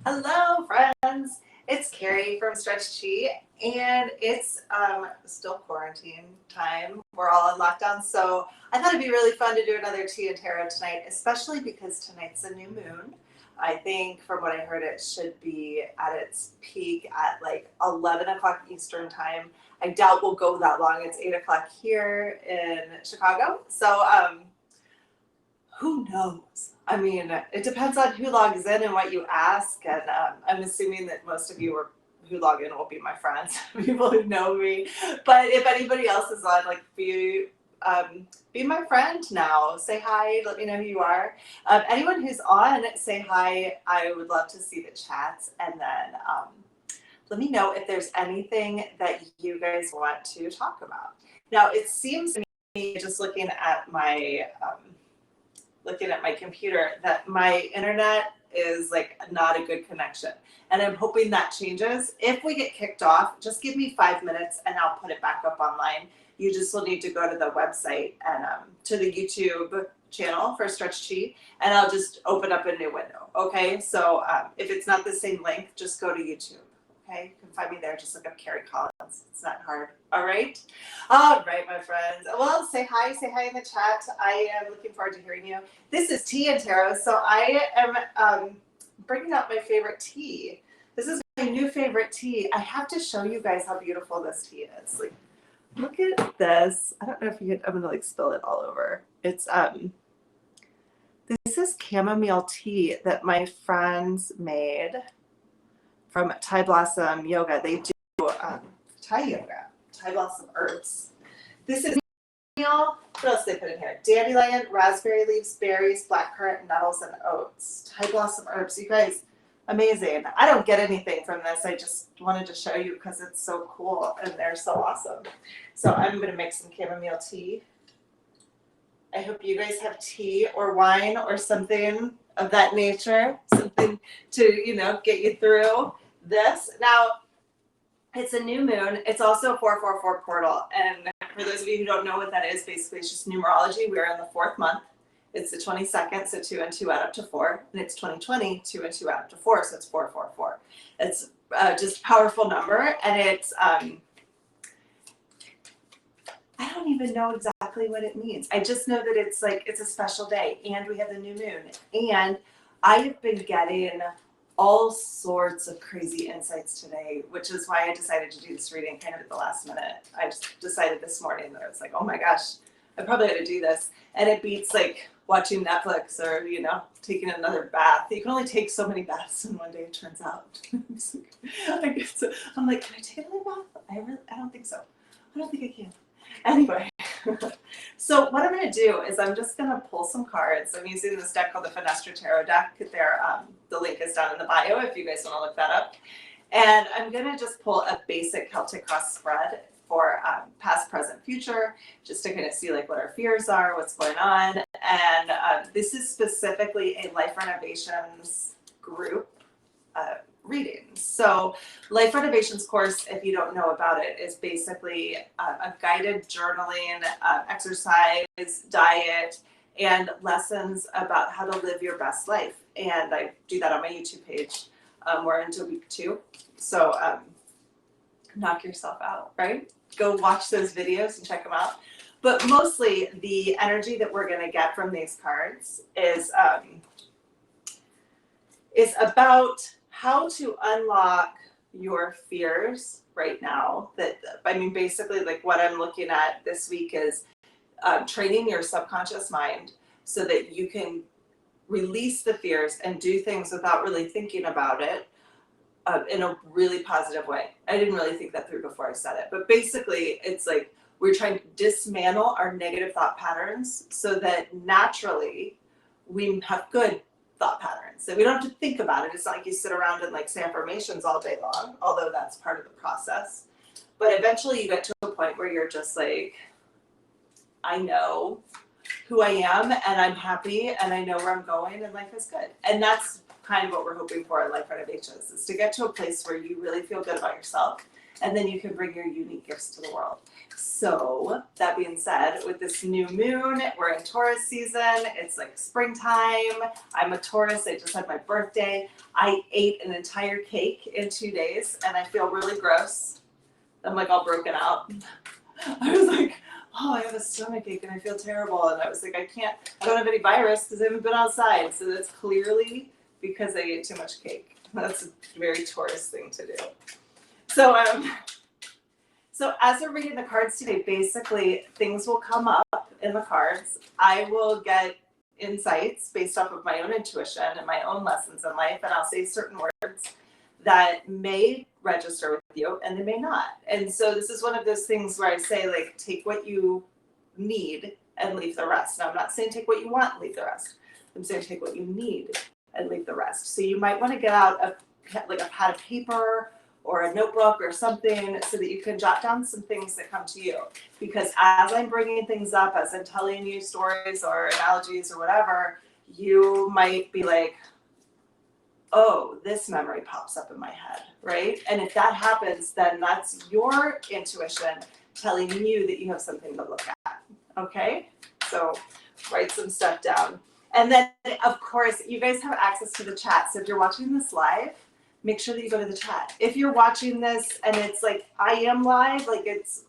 Hello, friends. It's Carrie from Stretch Tea, and it's still quarantine time. We're all in lockdown, so I thought it'd be really fun to do another tea and tarot tonight, especially because tonight's a new moon. I think, from what I heard, it should be at its peak at like 11 o'clock Eastern time. I doubt we'll go that long. It's 8 o'clock here in Chicago, so who knows? I mean, it depends on who logs in and what you ask. And I'm assuming that most of you who log in will be my friends, people who know me. But if anybody else is on, like, be my friend now. Say hi. Let me know who you are. Anyone who's on, say hi. I would love to see the chats. And then let me know if there's anything that you guys want to talk about. Now, it seems to me, just looking at my computer, that my internet is like not a good connection, and I'm hoping that changes. If we get kicked off, just give me 5 minutes and I'll put it back up online. You just will need to go to the website and to the YouTube channel for Stretch Tea, and I'll just open up a new window. Okay, so if it's not the same link, just go to YouTube. Okay, you can find me there. Just look up Carrie Collins. It's not hard. All right, my friends. Well, say hi in the chat. I am looking forward to hearing you. This is Tea and Tarot, so I am bringing out my favorite tea. This is my new favorite tea. I have to show you guys how beautiful this tea is. Like, look at this. I don't know if you can. I'm gonna like spill it all over. It's this is chamomile tea that my friends made from Thai Blossom Yoga. They do Thai yoga, Thai Blossom herbs. This is meal. What else they put in here? Dandelion, raspberry leaves, berries, blackcurrant, nettles, and oats. Thai Blossom herbs. You guys, amazing. I don't get anything from this. I just wanted to show you because it's so cool and they're so awesome. So I'm going to make some chamomile tea. I hope you guys have tea or wine or something of that nature, something to, get you through this. Now, it's a new moon. It's also a 444 portal. And for those of you who don't know what that is, basically it's just numerology. We're in the fourth month. It's the 22nd, so 2 and 2 add up to 4. And it's 2020, 2 and 2 add up to 4, so it's 444. It's just a powerful number. And it's, I don't even know exactly what it means. I just know that it's a special day, and we have the new moon. And I have been getting all sorts of crazy insights today, which is why I decided to do this reading kind of at the last minute. I just decided this morning that I was like, oh my gosh, I probably ought to do this. And it beats like watching Netflix or, taking another bath. You can only take so many baths in one day, it turns out. I'm like, can I take another bath? I don't think so. I don't think I can. Anyway, so what I'm going to do is I'm just going to pull some cards. I'm using this deck called the Fenestra Tarot deck. The link is down in the bio if you guys want to look that up. And I'm going to just pull a basic Celtic cross spread for past, present, future, just to kind of see like what our fears are, what's going on. And this is specifically a Life Renovations group reading. So Life Renovations course, if you don't know about it, is basically a guided journaling, exercise, diet, and lessons about how to live your best life. And I do that on my YouTube page. We're into week 2. So knock yourself out, right? Go watch those videos and check them out. But mostly the energy that we're going to get from these cards is about how to unlock your fears right now. Basically, like what I'm looking at this week is training your subconscious mind so that you can release the fears and do things without really thinking about it in a really positive way. I didn't really think that through before I said it, but basically it's like we're trying to dismantle our negative thought patterns so that naturally we have good thought patterns. So we don't have to think about it. It's not like you sit around and like say affirmations all day long, although that's part of the process. But eventually you get to a point where you're just like, I know who I am and I'm happy and I know where I'm going and life is good. And that's kind of what we're hoping for in Life Renovations, is to get to a place where you really feel good about yourself and then you can bring your unique gifts to the world. So that being said, with this new moon, we're in Taurus season. It's like springtime. I'm a Taurus. I just had my birthday. I ate an entire cake in 2 days and I feel really gross. I'm like all broken out. I was like, oh, I have a stomachache and I feel terrible. And I was like, I don't have any virus because I haven't been outside. So that's clearly because I ate too much cake. That's a very Taurus thing to do. So as we're reading the cards today, basically things will come up in the cards. I will get insights based off of my own intuition and my own lessons in life, and I'll say certain words that may register with you and they may not. And so this is one of those things where I say, like, take what you need and leave the rest. Now, I'm not saying take what you want and leave the rest. I'm saying take what you need and leave the rest. So you might want to get out a pad of paper or a notebook or something so that you can jot down some things that come to you. Because as I'm bringing things up, as I'm telling you stories or analogies or whatever, you might be like, oh, this memory pops up in my head, right? And if that happens, then that's your intuition telling you that you have something to look at, okay? So write some stuff down. And then, of course, you guys have access to the chat. So if you're watching this live, make sure that you go to the chat. If you're watching this and it's like, I am live, like it's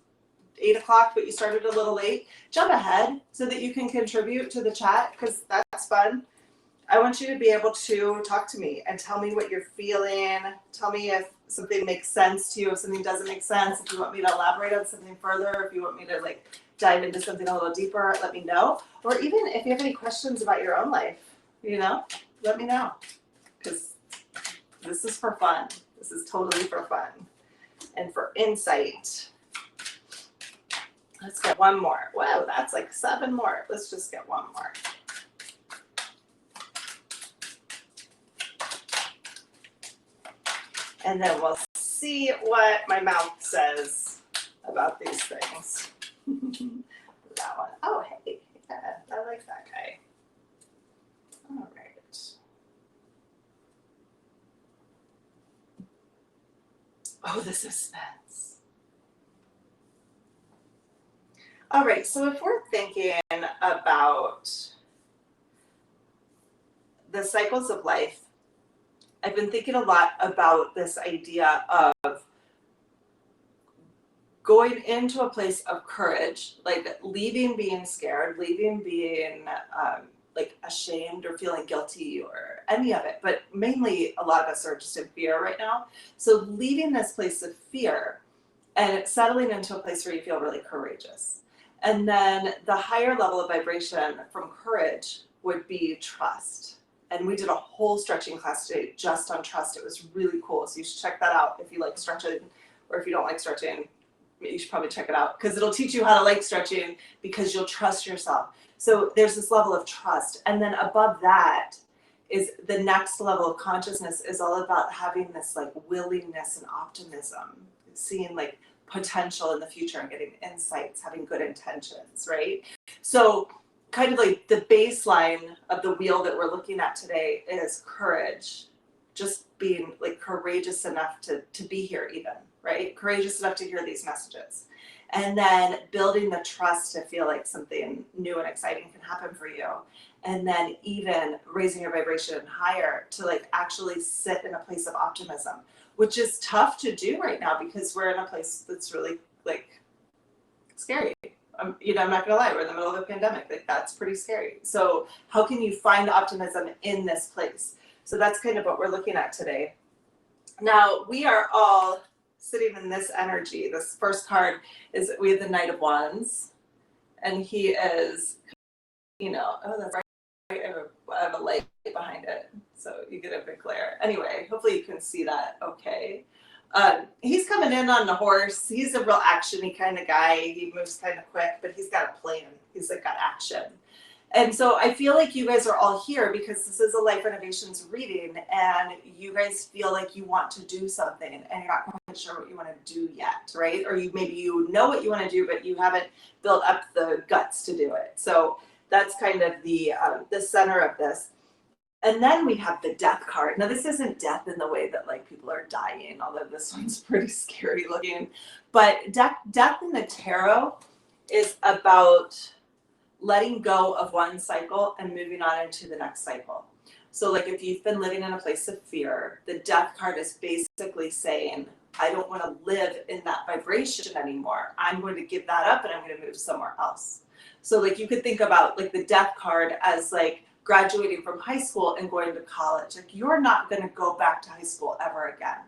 8 o'clock, but you started a little late, jump ahead so that you can contribute to the chat because that's fun. I want you to be able to talk to me and tell me what you're feeling. Tell me if something makes sense to you, if something doesn't make sense, if you want me to elaborate on something further, if you want me to like dive into something a little deeper, let me know. Or even if you have any questions about your own life, you know, let me know. Because this is for fun. This is totally for fun and for insight. Let's get one more. Wow, that's like 7 more. Let's just get one more. And then we'll see what my mouth says about these things. That one. Oh, hey. Yeah, I like that guy. All right. Oh, the suspense. All right, so if we're thinking about the cycles of life, I've been thinking a lot about this idea of going into a place of courage, like leaving being scared, leaving being like ashamed or feeling guilty or any of it. But mainly a lot of us are just in fear right now. So leaving this place of fear and settling into a place where you feel really courageous. And then the higher level of vibration from courage would be trust. And we did a whole stretching class today just on trust. It was really cool. So you should check that out if you like stretching, or if you don't like stretching, you should probably check it out because it'll teach you how to like stretching because you'll trust yourself. So there's this level of trust. And then above that is the next level of consciousness is all about having this like willingness and optimism, seeing like potential in the future and getting insights, having good intentions, right? So kind of like the baseline of the wheel that we're looking at today is courage, just being like courageous enough to be here even, right? Courageous enough to hear these messages. And then building the trust to feel like something new and exciting can happen for you. And then even raising your vibration higher to like actually sit in a place of optimism, which is tough to do right now because we're in a place that's really like scary. You know, I'm not gonna lie, we're in the middle of a pandemic. Like that's pretty scary. So how can you find optimism in this place? So that's kind of what we're looking at today. Now we are all sitting in this energy. This first card is we have the Knight of Wands, and he is, you know, oh that's right. I have a light behind it, so you get a big glare. Anyway, hopefully you can see that. Okay. He's coming in on the horse. He's a real actiony kind of guy. He moves kind of quick, but he's got a plan. He's like got action. And so I feel like you guys are all here because this is a Life Renovations reading and you guys feel like you want to do something and you're not quite sure what you want to do yet, right? Or maybe you know what you want to do, but you haven't built up the guts to do it. So that's kind of the center of this. And then we have the death card. Now, this isn't death in the way that like people are dying, although this one's pretty scary looking. But death in the tarot is about letting go of one cycle and moving on into the next cycle. So like if you've been living in a place of fear, the death card is basically saying, I don't want to live in that vibration anymore. I'm going to give that up and I'm going to move somewhere else. So like you could think about like the death card as like graduating from high school and going to college. Like you're not going to go back to high school ever again,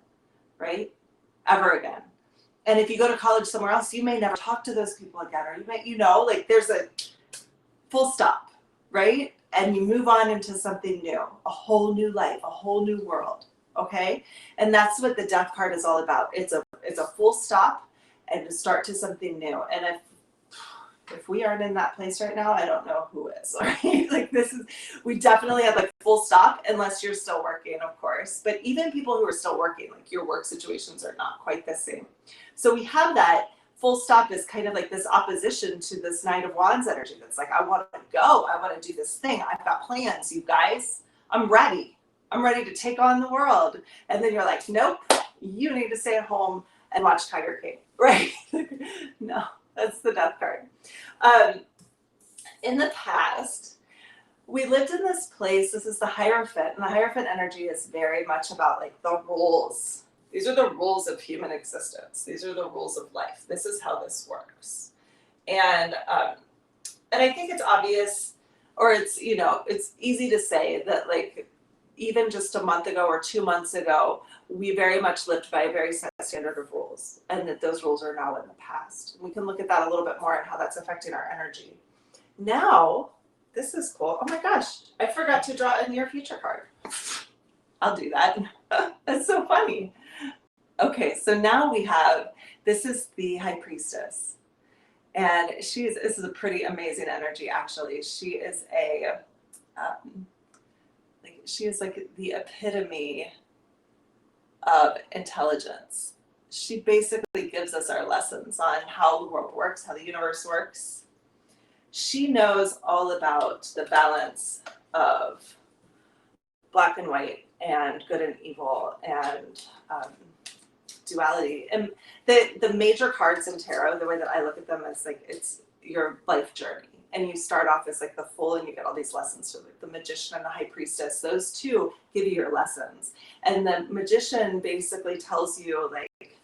right? Ever again. And if you go to college somewhere else, you may never talk to those people again, or you might, like there's a full stop, right? And you move on into something new, a whole new life, a whole new world, okay? And that's what the death card is all about. It's a full stop and to start to something new. And if we aren't in that place right now, I don't know who is, right? Like we definitely have like full stop unless you're still working, of course. But even people who are still working, like your work situations are not quite the same. So we have that full stop is kind of like this opposition to this Knight of Wands energy. That's like, I want to go. I want to do this thing. I've got plans, you guys. I'm ready. I'm ready to take on the world. And then you're like, nope, you need to stay at home and watch Tiger King, right? No, that's the death card. In the past, we lived in this place. This is the Hierophant, and the Hierophant energy is very much about like the rules. These are the rules of human existence. These are the rules of life. This is how this works. And I think it's obvious, or it's easy to say that like even just a month ago or 2 months ago, we very much lived by a very set standard of rules, and that those rules are now in the past. We can look at that a little bit more and how that's affecting our energy. Now, this is cool. Oh my gosh, I forgot to draw a near future card. I'll do that. That's so funny. Okay, so now we have, this is the High Priestess. And this is a pretty amazing energy, actually. She is she is like the epitome of intelligence. She basically gives us our lessons on how the world works, how the universe works. She knows all about the balance of black and white and good and evil and duality. And the major cards in tarot, the way that I look at them is like it's your life journey. And you start off as like the Fool, and you get all these lessons. So like the Magician and the High Priestess, those two give you your lessons. And the Magician basically tells you like,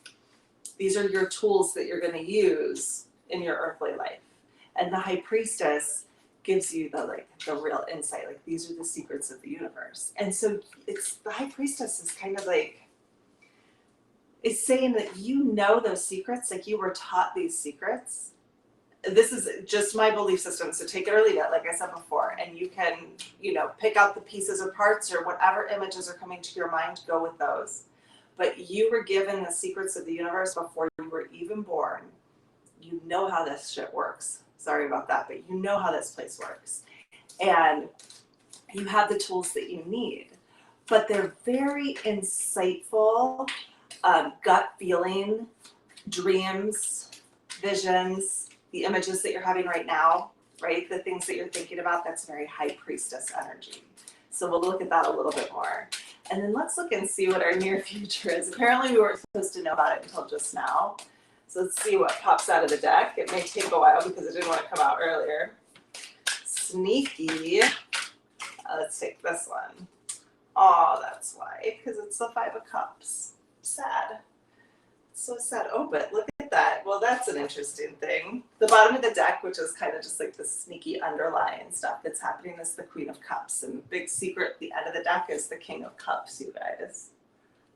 these are your tools that you're going to use in your earthly life. And the High Priestess gives you the real insight. Like these are the secrets of the universe. And so the High Priestess is kind of like, it's saying that those secrets, like you were taught these secrets. This is just my belief system, so take it or leave it, like I said before. And you can, pick out the pieces or parts or whatever images are coming to your mind, go with those. But you were given the secrets of the universe before you were even born. You know how this shit works. Sorry about that, but you know how this place works. And you have the tools that you need. But they're very insightful, gut feeling, dreams, visions, the images that you're having right now, right? The things that you're thinking about, that's very High Priestess energy. So we'll look at that a little bit more. And then let's look and see what our near future is. Apparently we weren't supposed to know about it until just now. So let's see what pops out of the deck. It may take a while because it didn't want to come out earlier. Sneaky. Let's take this one. Oh, that's why, because it's the Five of Cups. Sad. So sad. Oh, but look at that. Well, that's an interesting thing. The bottom of the deck, which is kind of just like the sneaky underlying stuff that's happening, is the Queen of Cups. And the big secret at the end of the deck is the King of Cups, you guys.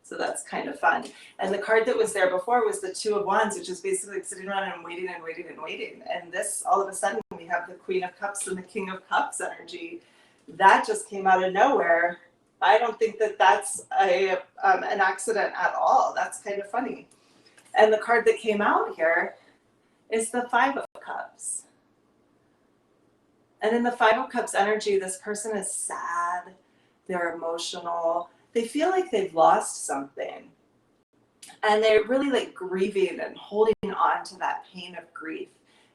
So that's kind of fun. And the card that was there before was the Two of Wands, which is basically like sitting around and waiting and waiting and waiting. And this, all of a sudden, we have the Queen of Cups and the King of Cups energy. That just came out of nowhere. I don't think that that's an accident at all. That's kind of funny. And the card that came out here is the Five of Cups. And in the Five of Cups energy, this person is sad. They're emotional. They feel like they've lost something. And they're really like grieving and holding on to that pain of grief.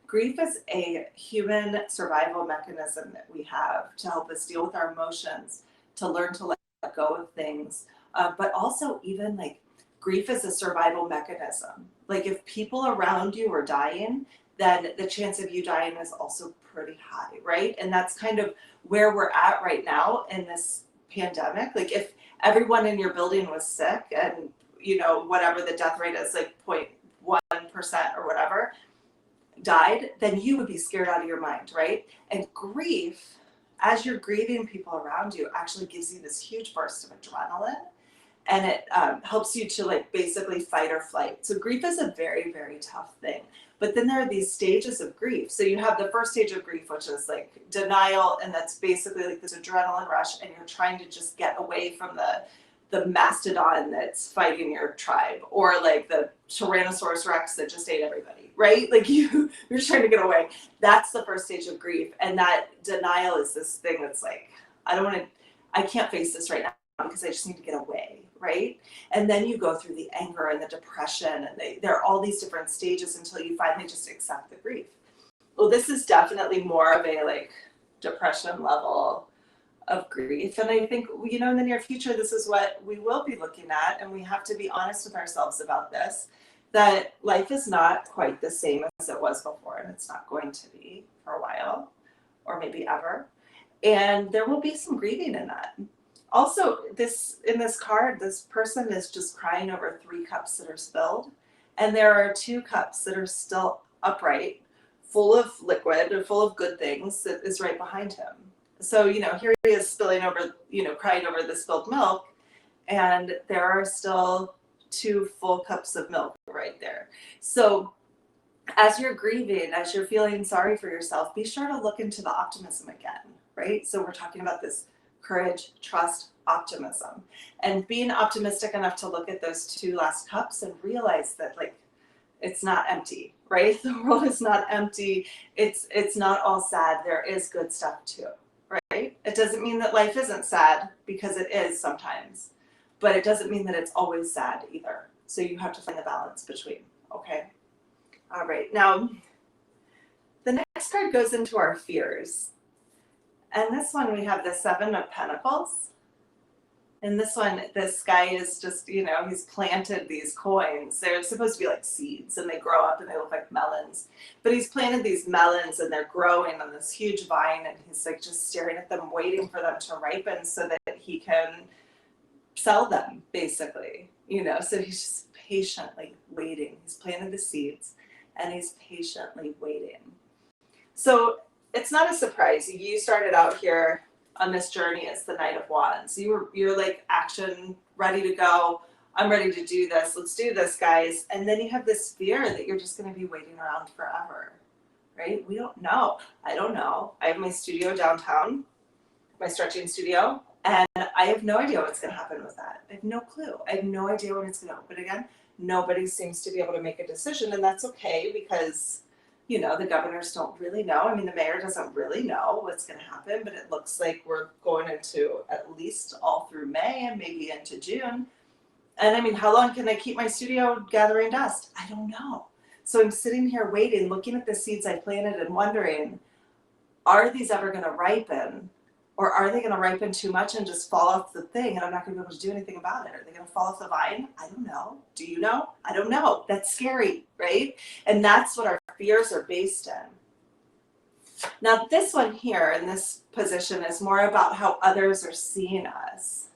Grief is a human survival mechanism that we have to help us deal with our emotions, to learn to let go of things. But also even like grief is a survival mechanism. Like if people around you are dying, then the chance of you dying is also pretty high, right? And that's kind of where we're at right now in this pandemic. Like if everyone in your building was sick and, you know, whatever the death rate is, like 0.1% or whatever, died, then you would be scared out of your mind, right? And grief, as you're grieving people around you, actually gives you this huge burst of adrenaline, and it helps you to like basically fight or flight. So grief is a very, very tough thing. But then there are these stages of grief. So you have the first stage of grief, which is like denial, and that's basically like this adrenaline rush, and you're trying to just get away from the mastodon that's fighting your tribe, or like the Tyrannosaurus Rex that just ate everybody, right? Like you're just trying to get away. That's the first stage of grief. And that denial is this thing that's like, I can't face this right now because I just need to get away, right? And then you go through the anger and the depression, and there are all these different stages until you finally just accept the grief. Well, this is definitely more of a like depression level of grief. And I think, you know, in the near future, this is what we will be looking at. And we have to be honest with ourselves about this, that life is not quite the same as it was before. And it's not going to be for a while, or maybe ever. And there will be some grieving in that. Also, in this card, this person is just crying over 3 cups that are spilled. And there are 2 cups that are still upright, full of liquid or full of good things, that is right behind him. So, you know, here he is spilling over, you know, crying over the spilled milk, and there are still 2 full cups of milk right there. So as you're grieving, as you're feeling sorry for yourself, be sure to look into the optimism again, right? So we're talking about this courage, trust, optimism, and being optimistic enough to look at those 2 last cups and realize that like, it's not empty, right? The world is not empty. It's not all sad. There is good stuff too. Right? It doesn't mean that life isn't sad, because it is sometimes, but it doesn't mean that it's always sad either. So you have to find the balance between, okay? All right, now the next card goes into our fears. And this one we have the 7 of Pentacles. And this one, this guy is just, you know, he's planted these coins. They're supposed to be like seeds, and they grow up and they look like melons. But he's planted these melons, and they're growing on this huge vine, and he's like just staring at them, waiting for them to ripen so that he can sell them, basically. You know, so he's just patiently waiting. He's planted the seeds, and he's patiently waiting. So it's not a surprise. You started out here on this journey as the Knight of Wands. You're like action, ready to go. I'm ready to do this. Let's do this, guys. And then you have this fear that you're just going to be waiting around forever, right? We don't know. I don't know. I have my studio downtown, my stretching studio, and I have no idea what's going to happen with that. I have no clue. I have no idea when it's going to open again. Nobody seems to be able to make a decision, and that's okay, because you know, the governors don't really know. I mean, the mayor doesn't really know what's going to happen, but it looks like we're going into at least all through May and maybe into June. And I mean, how long can I keep my studio gathering dust? I don't know. So I'm sitting here waiting, looking at the seeds I planted and wondering, are these ever going to ripen? Or are they going to ripen too much and just fall off the thing, and I'm not going to be able to do anything about it? Are they going to fall off the vine? I don't know. Do you know? I don't know. That's scary, right? And that's what our fears are based in. Now, this one here in this position is more about how others are seeing us.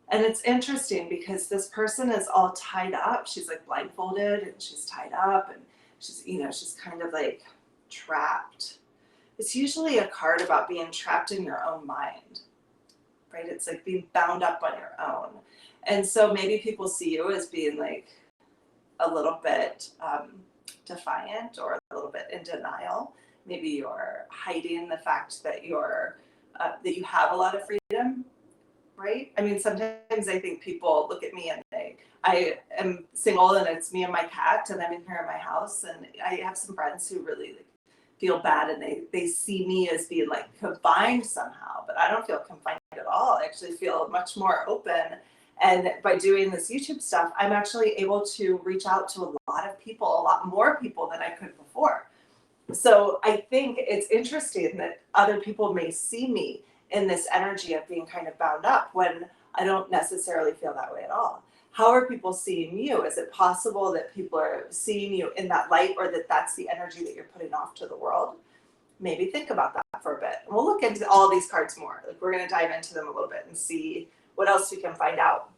And it's interesting because this person is all tied up. She's like blindfolded, and she's tied up, and she's, you know, she's kind of like trapped. It's usually a card about being trapped in your own mind, right? It's like being bound up on your own. And so maybe people see you as being like a little bit defiant, or a little bit in denial. Maybe you're hiding the fact that that you have a lot of freedom, right? I mean, sometimes I think people look at me and I am single, and it's me and my cat, and I'm in here in my house, and I have some friends who really feel bad, and they see me as being like confined somehow, but I don't feel confined at all. I actually feel much more open. And by doing this YouTube stuff, I'm actually able to reach out to a lot of people, a lot more people than I could before. So I think it's interesting that other people may see me in this energy of being kind of bound up when I don't necessarily feel that way at all? How are people seeing you? Is it possible that people are seeing you in that light, or that that's the energy that you're putting off to the world? Maybe think about that for a bit. And we'll look into all these cards more. Like, we're going to dive into them a little bit and see what else we can find out.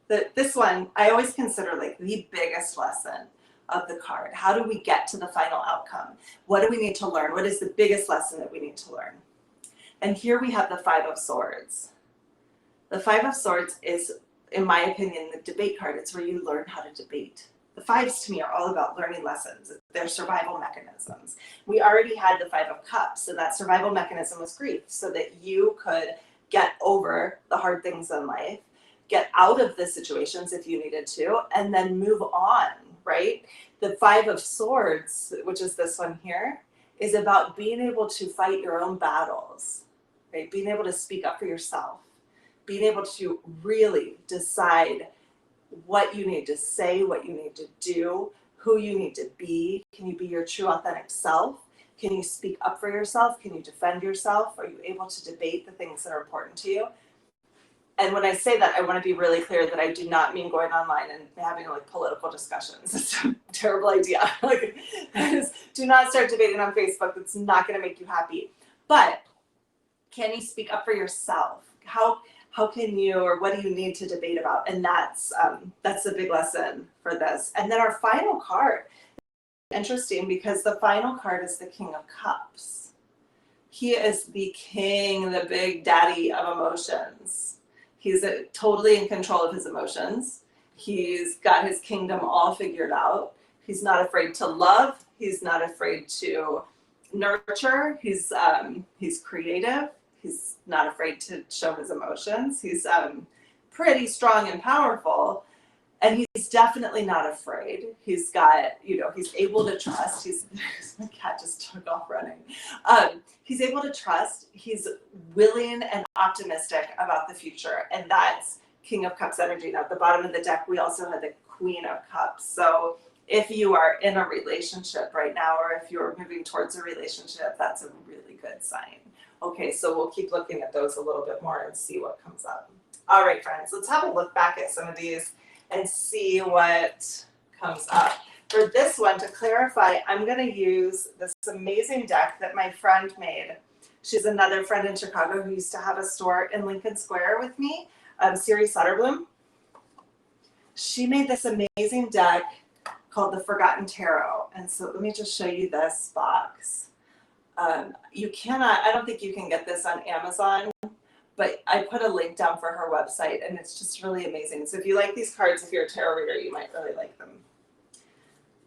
This one, I always consider like the biggest lesson of the card. How do we get to the final outcome? What do we need to learn? What is the biggest lesson that we need to learn? And here we have the Five of Swords. The Five of Swords is, in my opinion, the debate card. It's where you learn how to debate. The fives to me are all about learning lessons. They're survival mechanisms. We already had the Five of Cups, and that survival mechanism was grief, so that you could get over the hard things in life, get out of the situations if you needed to, and then move on, right? The Five of Swords, which is this one here, is about being able to fight your own battles, right? Being able to speak up for yourself, being able to really decide what you need to say, what you need to do, who you need to be. Can you be your true authentic self? Can you speak up for yourself? Can you defend yourself? Are you able to debate the things that are important to you? And when I say that, I want to be really clear that I do not mean going online and having like political discussions. It's a terrible idea. Like, do not start debating on Facebook. It's not going to make you happy. But can you speak up for yourself? How can you, or what do you need to debate about? And that's a big lesson for this. And then our final card, interesting, because the final card is the King of Cups. He is the king, the big daddy of emotions. He's totally in control of his emotions. He's got his kingdom all figured out. He's not afraid to love. He's not afraid to nurture. He's creative. He's not afraid to show his emotions. He's pretty strong and powerful. And he's definitely not afraid. He's got, he's able to trust. My cat just took off running. He's able to trust. He's willing and optimistic about the future. And that's King of Cups energy. Now, at the bottom of the deck, we also have the Queen of Cups. So if you are in a relationship right now, or if you're moving towards a relationship, that's a really good sign. Okay, so we'll keep looking at those a little bit more and see what comes up. All right, friends, let's have a look back at some of these and see what comes up. For this one, to clarify, I'm going to use this amazing deck that my friend made. She's another friend in Chicago who used to have a store in Lincoln Square with me, Siri Sutterbloom. She made this amazing deck called the Forgotten Tarot. And so let me just show you this box. I don't think you can get this on Amazon, but I put a link down for her website, and it's just really amazing. So if you like these cards, if you're a tarot reader, you might really like them.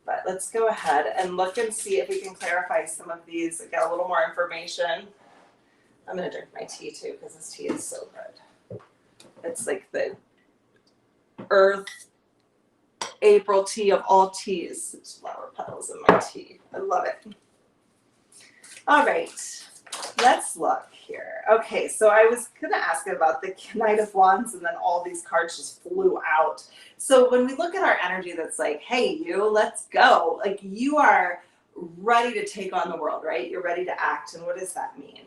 But let's go ahead and look and see if we can clarify some of these, get a little more information. I'm going to drink my tea too, because this tea is so good. It's like the earth April tea of all teas. It's flower petals in my tea. I love it. All right, let's look here. Okay, so I was going to ask about the Knight of Wands, and then all these cards just flew out. So when we look at our energy that's like, hey, you, let's go. Like, you are ready to take on the world, right? You're ready to act. And what does that mean?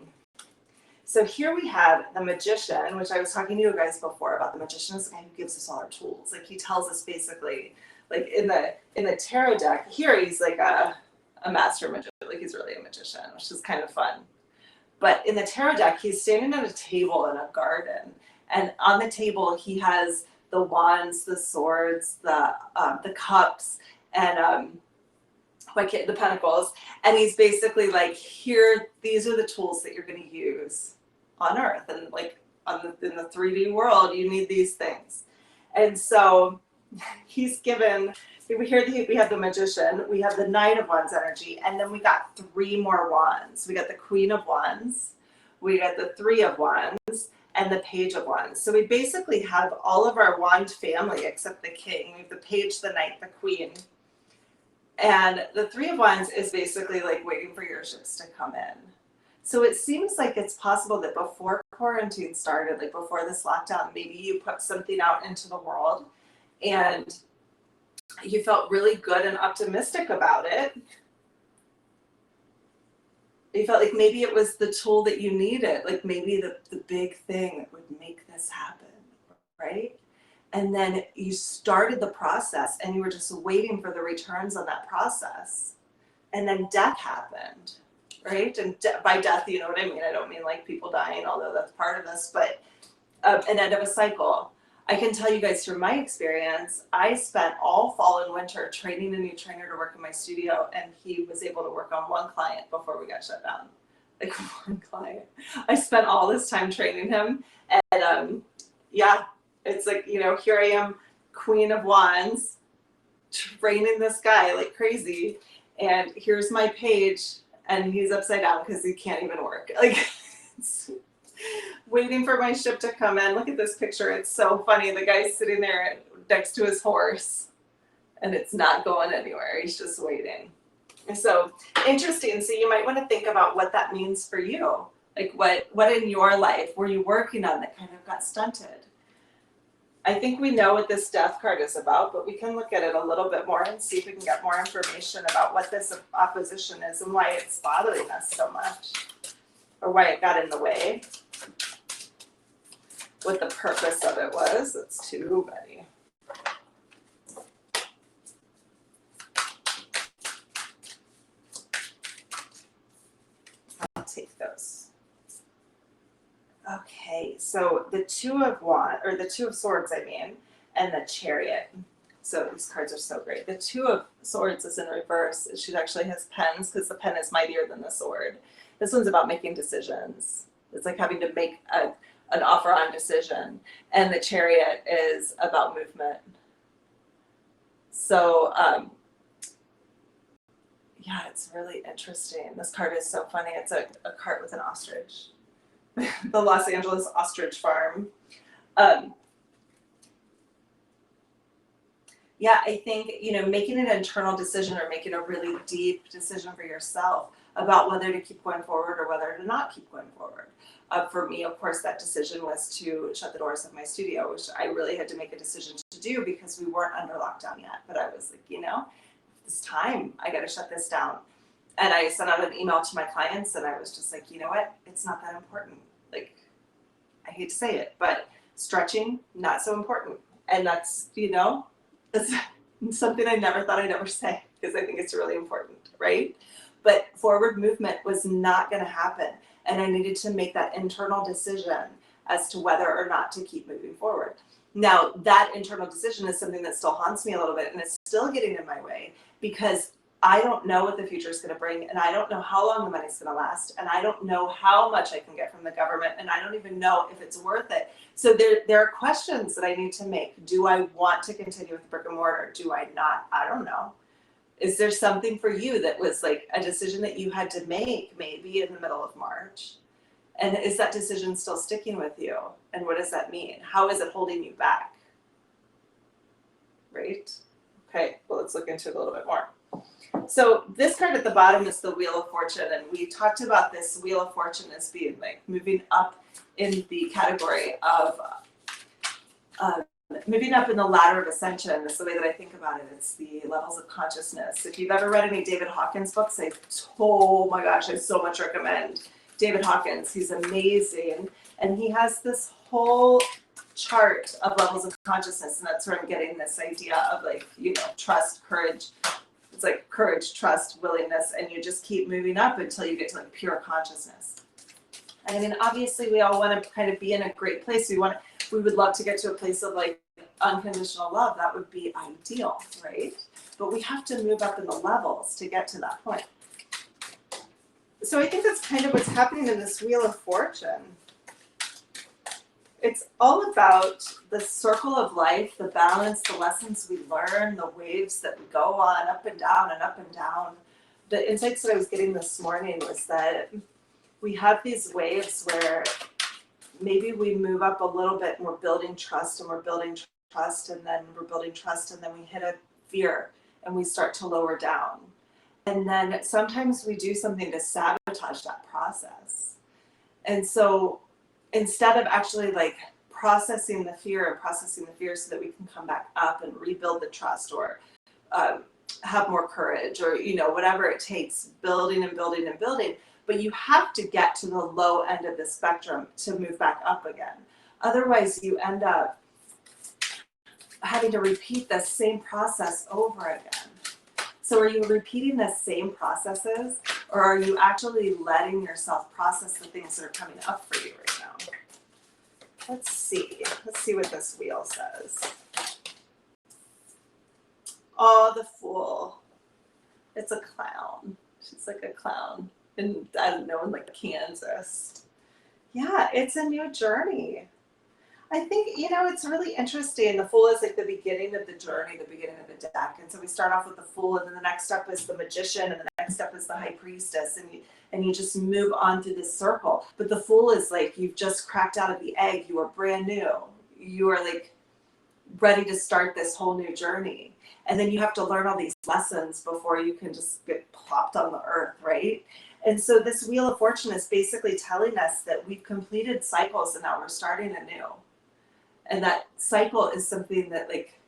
So here we have the Magician, which I was talking to you guys before about. The Magician is the guy who gives us all our tools. Like, he tells us basically, like in the tarot deck, here he's like a master magician. Like, he's really a magician, which is kind of fun. But in the tarot deck, he's standing at a table in a garden, and on the table he has the wands, the swords, the cups, and the pentacles, and he's basically like, here, these are the tools that you're going to use on Earth, and like in the 3D world, you need these things. And so he's given. Here we have the Magician, we have the Knight of Wands energy, and then we got 3 more wands. We got the Queen of Wands, we got the 3 of Wands, and the Page of Wands. So we basically have all of our wand family except the King. We have the Page, the Knight, the Queen. And the 3 of Wands is basically like waiting for your ships to come in. So it seems like it's possible that before quarantine started, like before this lockdown, maybe you put something out into the world and you felt really good and optimistic about it. You felt like maybe it was the tool that you needed, like maybe the big thing that would make this happen, right? And then you started the process and you were just waiting for the returns on that process. And then death happened, right? And by death, you know what I mean? I don't mean like people dying, although that's part of this, but an end of a cycle. I can tell you guys from my experience, I spent all fall and winter training a new trainer to work in my studio, and he was able to work on one client before we got shut down. Like one client. I spent all this time training him, and yeah, it's like, you know, here I am, Queen of Wands, training this guy like crazy, and here's my page, and he's upside down because he can't even work. Like, it's waiting for my ship to come in. Look at this picture. It's so funny. The guy's sitting there next to his horse and it's not going anywhere. He's just waiting. So interesting. So you might want to think about what that means for you. Like what in your life were you working on that kind of got stunted? I think we know what this death card is about, but we can look at it a little bit more and see if we can get more information about what this opposition is and why it's bothering us so much, or why it got in the way. What the purpose of it was. It's too many. I'll take those. Okay, so the Two of Swords, I mean, and the Chariot. So these cards are so great. The Two of Swords is in reverse. She actually has pens because the pen is mightier than the sword. This one's about making decisions. It's like having to make an offer on decision. And the Chariot is about movement. So, yeah, it's really interesting. This card is so funny. It's a cart with an ostrich. The Los Angeles Ostrich Farm. Yeah, I think, you know, making an internal decision or making a really deep decision for yourself about whether to keep going forward or whether to not keep going forward. For me, of course, that decision was to shut the doors of my studio, which I really had to make a decision to do because we weren't under lockdown yet. But I was like, you know, it's time. I got to shut this down. And I sent out an email to my clients and I was just like, you know what? It's not that important. Like, I hate to say it, but stretching, not so important. And that's, you know, that's something I never thought I'd ever say because I think it's really important, right? But forward movement was not going to happen. And I needed to make that internal decision as to whether or not to keep moving forward. Now, that internal decision is something that still haunts me a little bit and it's still getting in my way because I don't know what the future is going to bring and I don't know how long the money's going to last and I don't know how much I can get from the government and I don't even know if it's worth it. So there are questions that I need to make. Do I want to continue with brick and mortar? Do I not? I don't know. Is there something for you that was like a decision that you had to make maybe in the middle of March? And is that decision still sticking with you? And what does that mean? How is it holding you back? Right? Okay, well, let's look into it a little bit more. So this card at the bottom is the Wheel of Fortune. And we talked about this Wheel of Fortune as being like moving up in the category of moving up in the ladder of ascension is the way that I think about it. It's the levels of consciousness. If you've ever read any David Hawkins books, oh my gosh, I so much recommend David Hawkins. He's amazing. And he has this whole chart of levels of consciousness. And that's where I'm getting this idea of like, you know, trust, courage. It's like courage, trust, willingness, and you just keep moving up until you get to like pure consciousness. And I mean, obviously we all want to kind of be in a great place. We would love to get to a place of like unconditional love. That would be ideal, right? But we have to move up in the levels to get to that point. So I think that's kind of what's happening in this Wheel of Fortune. It's all about the circle of life, the balance, the lessons we learn, the waves that we go on, up and down and up and down. The insights that I was getting this morning was that we have these waves where maybe we move up a little bit and we're building trust and we're building trust and then we're building trust and then we hit a fear and we start to lower down. And then sometimes we do something to sabotage that process. And so instead of actually like processing the fear so that we can come back up and rebuild the trust or have more courage or, you know, whatever it takes, building and building and building, but you have to get to the low end of the spectrum to move back up again. Otherwise, you end up having to repeat the same process over again. So are you repeating the same processes, or are you actually letting yourself process the things that are coming up for you right now? Let's see what this wheel says. Oh, the Fool. It's a clown. She's like a clown. And I don't know, in like Kansas. Yeah, it's a new journey. I think, you know, it's really interesting. The Fool is like the beginning of the journey, the beginning of the deck. And so we start off with the Fool, and then the next step is the Magician, and the next step is the High Priestess. And you just move on through this circle. But the Fool is like, you've just cracked out of the egg. You are brand new. You are like ready to start this whole new journey. And then you have to learn all these lessons before you can just get plopped on the earth, right? And so this Wheel of Fortune is basically telling us that we've completed cycles and now we're starting anew. And that cycle is something that, like,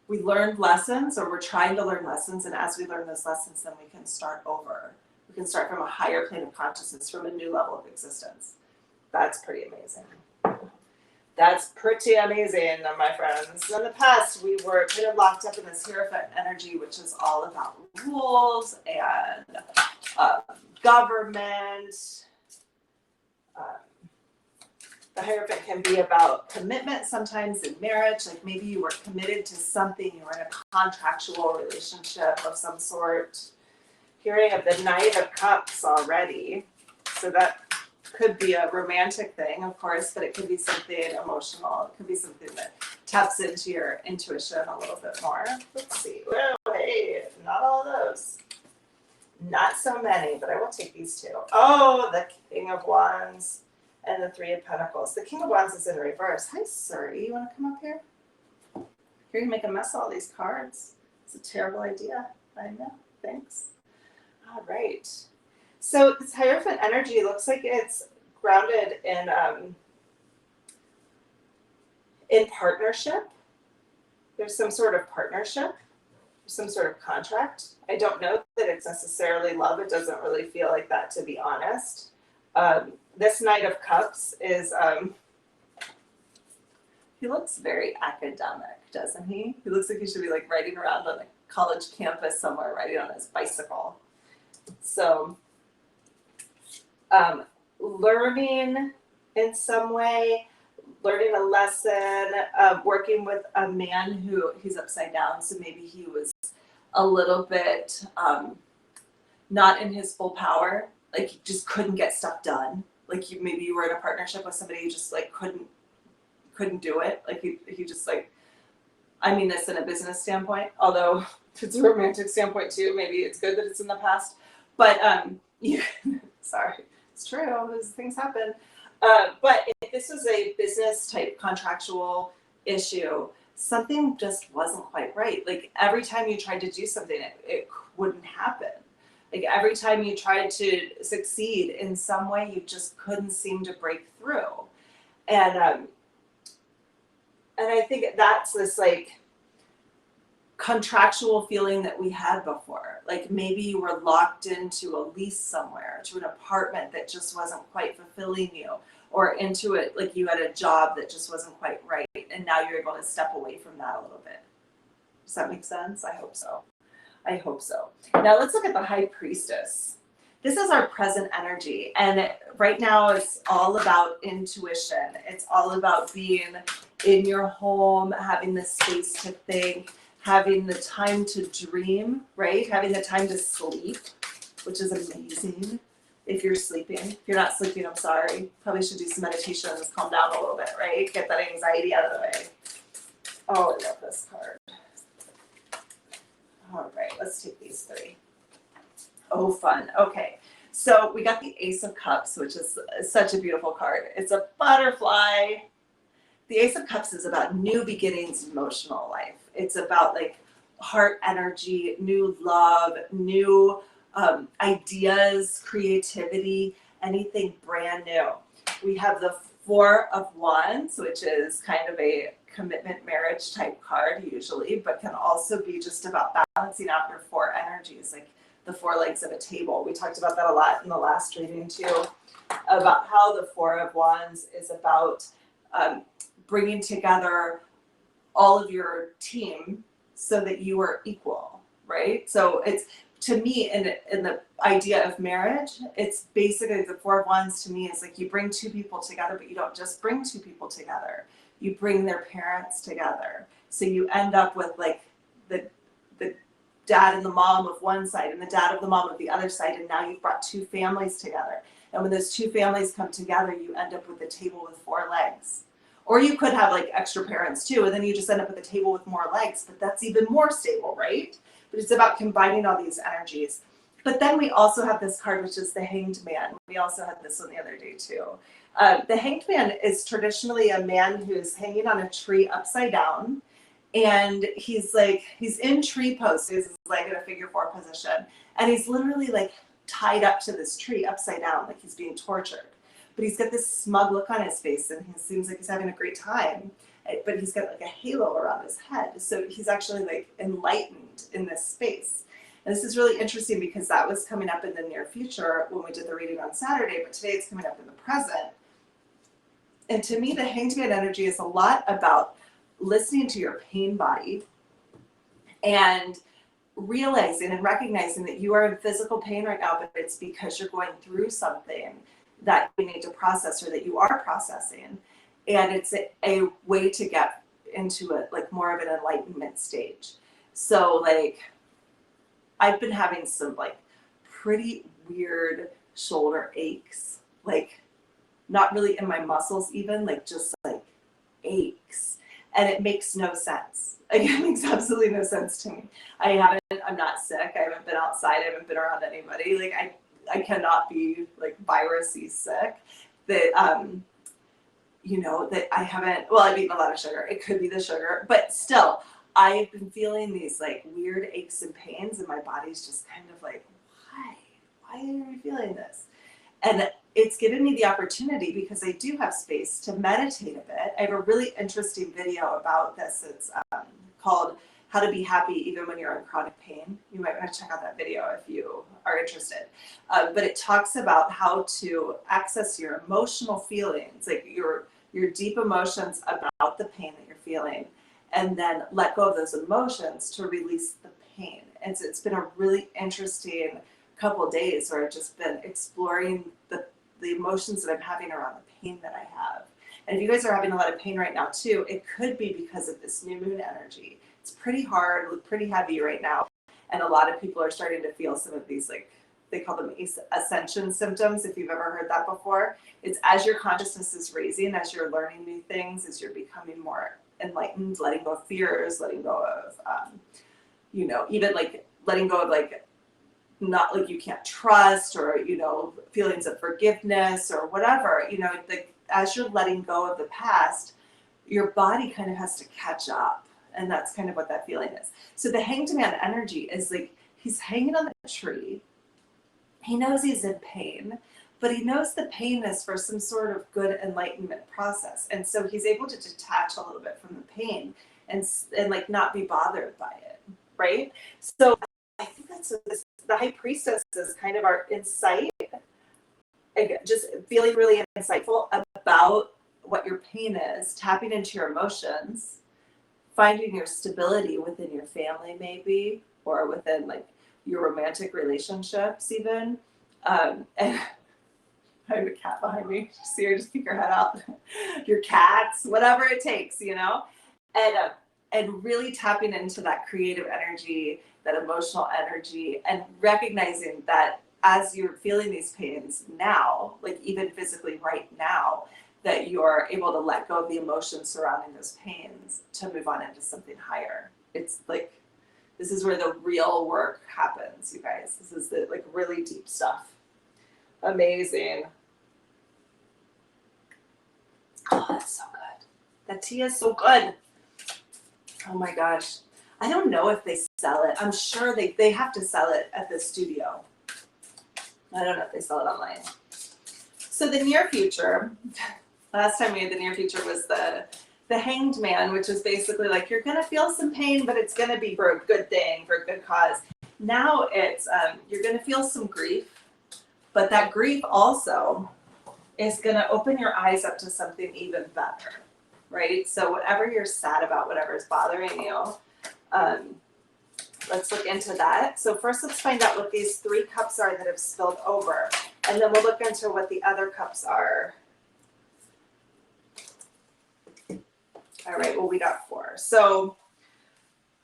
we learned lessons, or we're trying to learn lessons, and as we learn those lessons, then we can start over. We can start from a higher plane of consciousness, from a new level of existence. That's pretty amazing. That's pretty amazing, my friends. In the past, we were kind of locked up in this Hierophant energy, which is all about rules and government. The Hierophant can be about commitment sometimes in marriage. Like maybe you were committed to something, you were in a contractual relationship of some sort. Here I have the Knight of Cups already. So that could be a romantic thing, of course, but it could be something emotional. It could be something that taps into your intuition a little bit more. Let's see. Well, hey, not all of those. Not so many, but I will take these two. Oh, the King of Wands and the Three of Pentacles. The King of Wands is in reverse. Hi, Suri. You want to come up here? You're going to make a mess of all these cards. It's a terrible idea. I know. Thanks. All right. So this Hierophant energy looks like it's grounded in partnership. There's some sort of partnership, some sort of contract. I don't know that it's necessarily love. It doesn't really feel like that, to be honest. This Knight of Cups is, he looks very academic, doesn't he? He looks like he should be like riding around on a college campus somewhere, riding on his bicycle. So, learning in some way, learning a lesson, working with a man who, he's upside down, so maybe he was a little bit not in his full power, like he just couldn't get stuff done. Like maybe you were in a partnership with somebody who just like couldn't do it. Like he just like, I mean this in a business standpoint, although if it's a romantic standpoint too, maybe it's good that it's in the past. But sorry, it's true, those things happen. But if this was a business type contractual issue, something just wasn't quite right. Like every time you tried to do something, it wouldn't happen. Like every time you tried to succeed in some way, you just couldn't seem to break through. And I think that's this like contractual feeling that we had before. Like maybe you were locked into a lease somewhere, to an apartment that just wasn't quite fulfilling you, or into it like you had a job that just wasn't quite right, and now you're able to step away from that a little bit. Does that make sense? I hope so. I hope so. Now let's look at the High Priestess. This is our present energy, and right now it's all about intuition. It's all about being in your home, having the space to think, having the time to dream, right? Having the time to sleep, which is amazing. If you're sleeping, if you're not sleeping, I'm sorry. Probably should do some meditation and just calm down a little bit, right? Get that anxiety out of the way. Oh, I love this card. All right, let's take these three. Oh, fun. Okay, so we got the Ace of Cups, which is such a beautiful card. It's a butterfly. The Ace of Cups is about new beginnings in emotional life. It's about like heart energy, new love, new ideas, creativity, anything brand new. We have the Four of Wands, which is kind of a commitment marriage type card usually, but can also be just about balancing out your four energies, like the four legs of a table. We talked about that a lot in the last reading too, about how the Four of Wands is about bringing together all of your team so that you are equal, right? So it's, to me, in the idea of marriage, it's basically the Four of Wands to me is like you bring two people together, but you don't just bring two people together. You bring their parents together. So you end up with like the dad and the mom of one side and the dad of the mom of the other side, and now you've brought two families together. And when those two families come together, you end up with a table with four legs. Or you could have like extra parents too, and then you just end up with a table with more legs, but that's even more stable, right? But it's about combining all these energies. But then we also have this card, which is the Hanged Man. We also had this one the other day too. The Hanged Man is traditionally a man who's hanging on a tree upside down, and he's in tree pose. He's like in a figure four position, and he's literally like tied up to this tree upside down, like he's being tortured. But he's got this smug look on his face, and he seems like he's having a great time. But he's got like a halo around his head, so he's actually like enlightened in this space. And this is really interesting because that was coming up in the near future when we did the reading on Saturday, but today it's coming up in the present. And to me, the Hanged Man energy is a lot about listening to your pain body and realizing and recognizing that you are in physical pain right now, but it's because you're going through something that you need to process or that you are processing. And it's a way to get into it, like more of an enlightenment stage. So like, I've been having some like pretty weird shoulder aches, like not really in my muscles even, like just like aches. And it makes no sense. Like, it makes absolutely no sense to me. I'm not sick. I haven't been outside. I haven't been around anybody. Like I cannot be like virusy sick. That, you know, that I haven't, well, I've eaten a lot of sugar. It could be the sugar, but still, I've been feeling these like weird aches and pains, and my body's just kind of like, why are we feeling this? And it's given me the opportunity, because I do have space, to meditate a bit. I have a really interesting video about this. It's called How to Be Happy Even When You're in Chronic Pain. You might want to check out that video if you are interested. But it talks about how to access your emotional feelings, like your deep emotions about the pain that you're feeling, and then let go of those emotions to release the pain. And so it's been a really interesting couple of days where I've just been exploring the emotions that I'm having around the pain that I have. And if you guys are having a lot of pain right now too, it could be because of this new moon energy. It's pretty hard, pretty heavy right now. And a lot of people are starting to feel some of these, like, they call them ascension symptoms, if you've ever heard that before. It's as your consciousness is raising, as you're learning new things, as you're becoming more enlightened, letting go of fears, letting go of, you know, even like letting go of like, not like you can't trust, or, you know, feelings of forgiveness or whatever, you know, like as you're letting go of the past, your body kind of has to catch up. And that's kind of what that feeling is. So the Hanged Man energy is like, he's hanging on the tree. He knows he's in pain, but he knows the pain is for some sort of good enlightenment process. And so he's able to detach a little bit from the pain and like not be bothered by it, right? So I think that's the High Priestess is kind of our insight, just feeling really insightful about what your pain is, tapping into your emotions, finding your stability within your family maybe, or within like your romantic relationships even. And I have a cat behind me. See her, just peek her head out. Your cats, whatever it takes, you know? And really tapping into that creative energy, that emotional energy, and recognizing that as you're feeling these pains now, like even physically right now, that you're able to let go of the emotions surrounding those pains to move on into something higher. It's like, this is where the real work happens, you guys. This is the like really deep stuff. Amazing. Oh, that's so good. That tea is so good. Oh my gosh. I don't know if they sell it. I'm sure they have to sell it at the studio. I don't know if they sell it online. So the near future, last time we had the near future was the Hanged Man, which is basically like, you're going to feel some pain, but it's going to be for a good thing, for a good cause. Now it's, you're going to feel some grief, but that grief also is going to open your eyes up to something even better, right? So whatever you're sad about, whatever is bothering you, let's look into that. So first let's find out what these 3 cups are that have spilled over, and then we'll look into what the other cups are. All right, well, we got 4. So,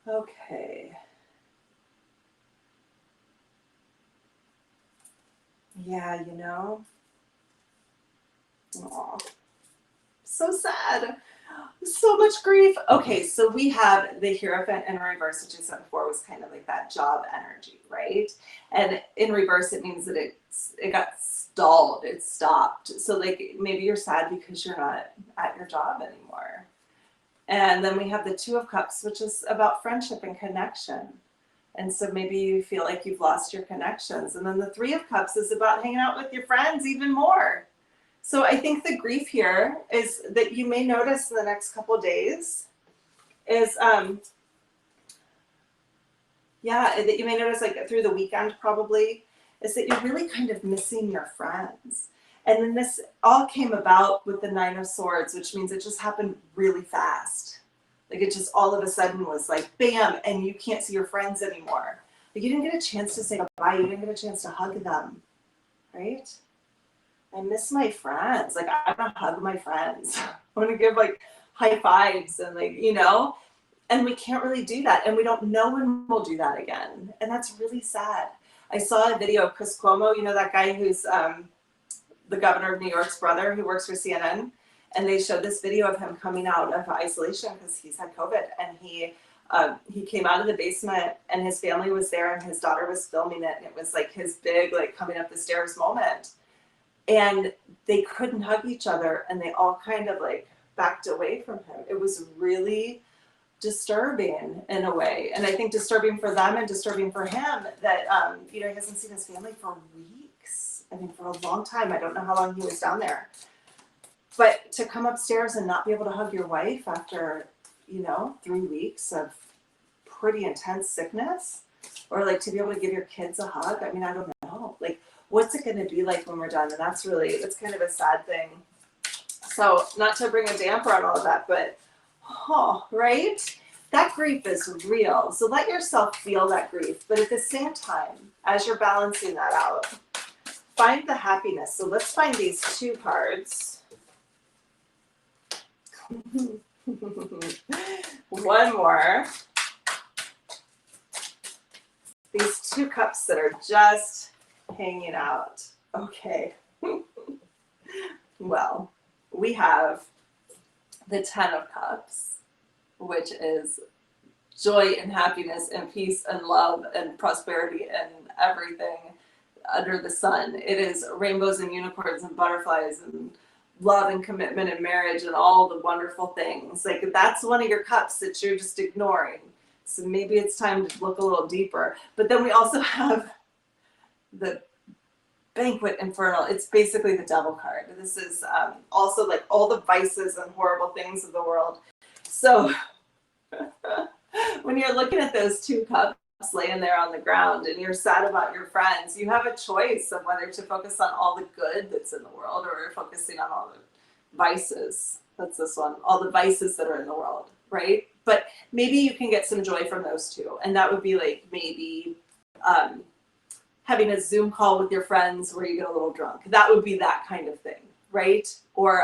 okay. Yeah, you know. Aw, so sad. So much grief. Okay, so we have the Hierophant in reverse, which I said before was kind of like that job energy, right? And in reverse, it means that it got stalled, it stopped. So like maybe you're sad because you're not at your job anymore. And then we have the 2 of Cups, which is about friendship and connection. And so maybe you feel like you've lost your connections. And then the 3 of Cups is about hanging out with your friends even more. So I think the grief here is that you may notice in the next couple of days is, that you may notice like through the weekend probably, is that you're really kind of missing your friends. And then this all came about with the 9 of Swords, which means it just happened really fast. Like it just all of a sudden was like, bam, and you can't see your friends anymore. Like you didn't get a chance to say goodbye. You didn't get a chance to hug them, right? I miss my friends. Like I want to hug my friends. I want to give like high fives and like, you know, and we can't really do that. And we don't know when we'll do that again. And that's really sad. I saw a video of Chris Cuomo, you know, that guy who's the governor of New York's brother who works for CNN. And they showed this video of him coming out of isolation because he's had COVID. And he came out of the basement and his family was there and his daughter was filming it. And it was like his big, like coming up the stairs moment. And they couldn't hug each other and they all kind of like backed away from him. It was really disturbing in a way. And I think disturbing for them and disturbing for him that, he hasn't seen his family for weeks. I mean, for a long time. I don't know how long he was down there. But to come upstairs and not be able to hug your wife after, 3 weeks of pretty intense sickness, or like to be able to give your kids a hug. I mean, I don't know. Like, what's it going to be like when we're done? And that's kind of a sad thing. So not to bring a damper on all of that, but, right? That grief is real. So let yourself feel that grief. But at the same time, as you're balancing that out, find the happiness. So let's find these 2 cards. One more. These 2 cups that are just hanging out. Okay. Well, we have the 10 of Cups, which is joy and happiness and peace and love and prosperity and everything under the sun. It is rainbows and unicorns and butterflies and love and commitment and marriage and all the wonderful things. Like that's one of your cups that you're just ignoring. So maybe it's time to look a little deeper. But then we also have the Banquet Infernal. It's basically the devil card. This is also like all the vices and horrible things of the world. So when you're looking at those 2 cups laying there on the ground and you're sad about your friends, you have a choice of whether to focus on all the good that's in the world or focusing on all the vices. That's this one. All the vices that are in the world, right? But maybe you can get some joy from those 2. And that would be like maybe having a Zoom call with your friends where you get a little drunk. That would be that kind of thing, right? Or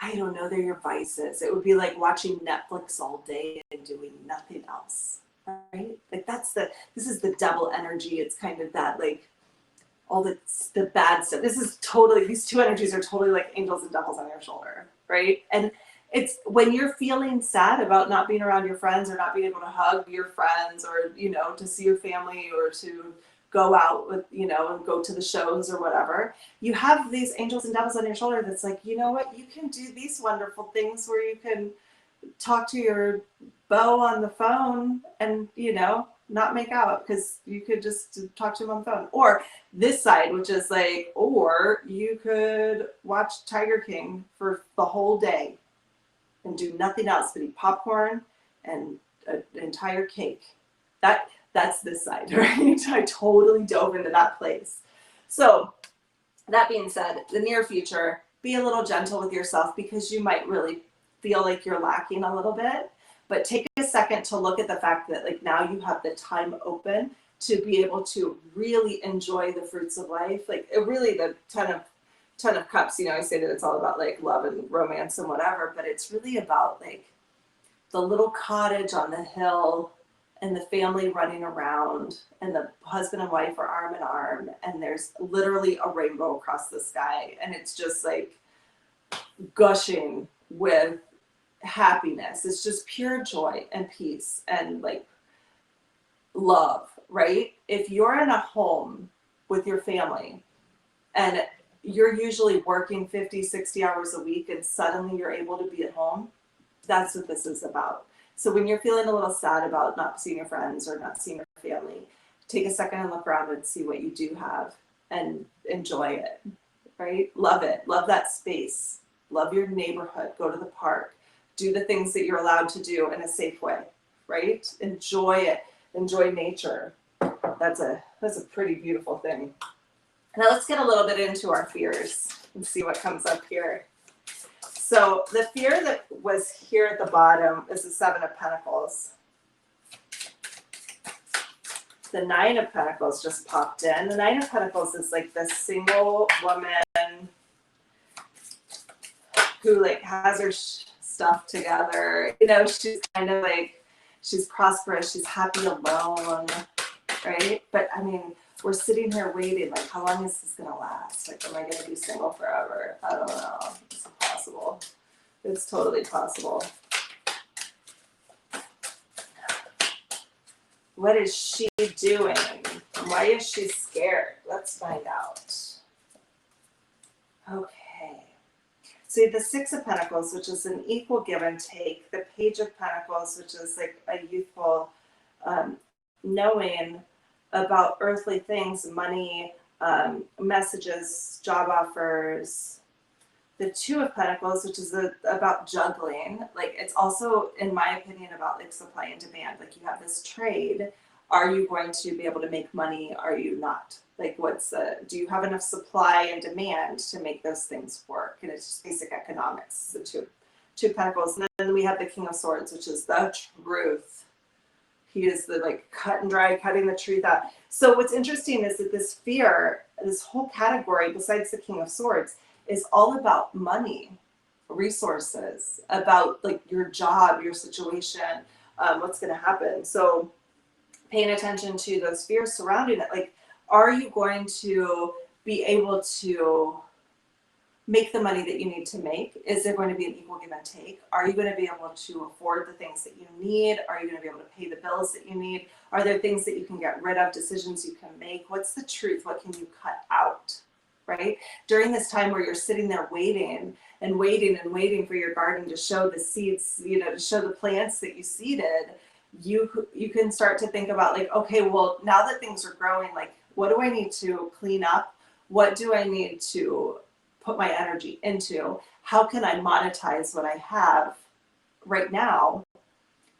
I don't know, they're your vices. It would be like watching Netflix all day and doing nothing else, right? Like this is the devil energy. It's kind of that like all the bad stuff. These 2 energies are totally like angels and devils on your shoulder, right? And it's when you're feeling sad about not being around your friends or not being able to hug your friends or, to see your family or to go out with, and go to the shows or whatever, you have these angels and devils on your shoulder that's like, you know what, you can do these wonderful things where you can talk to your beau on the phone and, not make out because you could just talk to him on the phone. Or this side, which is like, or you could watch Tiger King for the whole day and do nothing else but eat popcorn and an entire cake. That's this side, right? I totally dove into that place. So that being said, the near future, be a little gentle with yourself because you might really feel like you're lacking a little bit. But take a second to look at the fact that like now you have the time open to be able to really enjoy the fruits of life. Like it really, the Ten of Cups, you know, I say that it's all about like love and romance and whatever, but it's really about like the little cottage on the hill and the family running around and the husband and wife are arm in arm and there's literally a rainbow across the sky and it's just like gushing with happiness. It's just pure joy and peace and like love, right? If you're in a home with your family and you're usually working 50, 60 hours a week and suddenly you're able to be at home, that's what this is about. So when you're feeling a little sad about not seeing your friends or not seeing your family, take a second and look around and see what you do have and enjoy it, right? Love it. Love that space. Love your neighborhood. Go to the park. Do the things that you're allowed to do in a safe way, right? Enjoy it. Enjoy nature. That's a pretty beautiful thing. Now let's get a little bit into our fears and see what comes up here. So the fear that was here at the bottom is the Seven of Pentacles. The Nine of Pentacles just popped in. The Nine of Pentacles is like this single woman who like has her stuff together. You know, she's kind of like, she's prosperous, she's happy alone, right? But I mean, we're sitting here waiting, like how long is this gonna last? Like, am I gonna be single forever? I don't know. It's impossible. It's totally possible. What is she doing? Why is she scared? Let's find out. Okay. See, the Six of Pentacles, which is an equal give and take. The Page of Pentacles, which is like a youthful knowing about earthly things, money, messages, job offers. The Two of Pentacles, which is about juggling. Like it's also, in my opinion, about like supply and demand. Like you have this trade. Are you going to be able to make money? Are you not? Like do you have enough supply and demand to make those things work? And it's just basic economics, the two of Pentacles. And then we have the King of Swords, which is the truth. He is the like cut and dry, cutting the truth out. So what's interesting is that this fear, this whole category, besides the King of Swords, is all about money, resources, about like your job, your situation, what's going to happen. So paying attention to those fears surrounding it. Like, are you going to be able to make the money that you need to make? Is there going to be an equal give and take? Are you going to be able to afford the things that you need? Are you going to be able to pay the bills that you need? Are there things that you can get rid of, decisions you can make? What's the truth? What can you cut out, right? During this time where you're sitting there waiting and waiting and waiting for your garden to show the seeds, you know, to show the plants that you seeded, you can start to think about like, okay, well, now that things are growing, like, what do I need to clean up? What do I need to put my energy into? How can I monetize what I have right now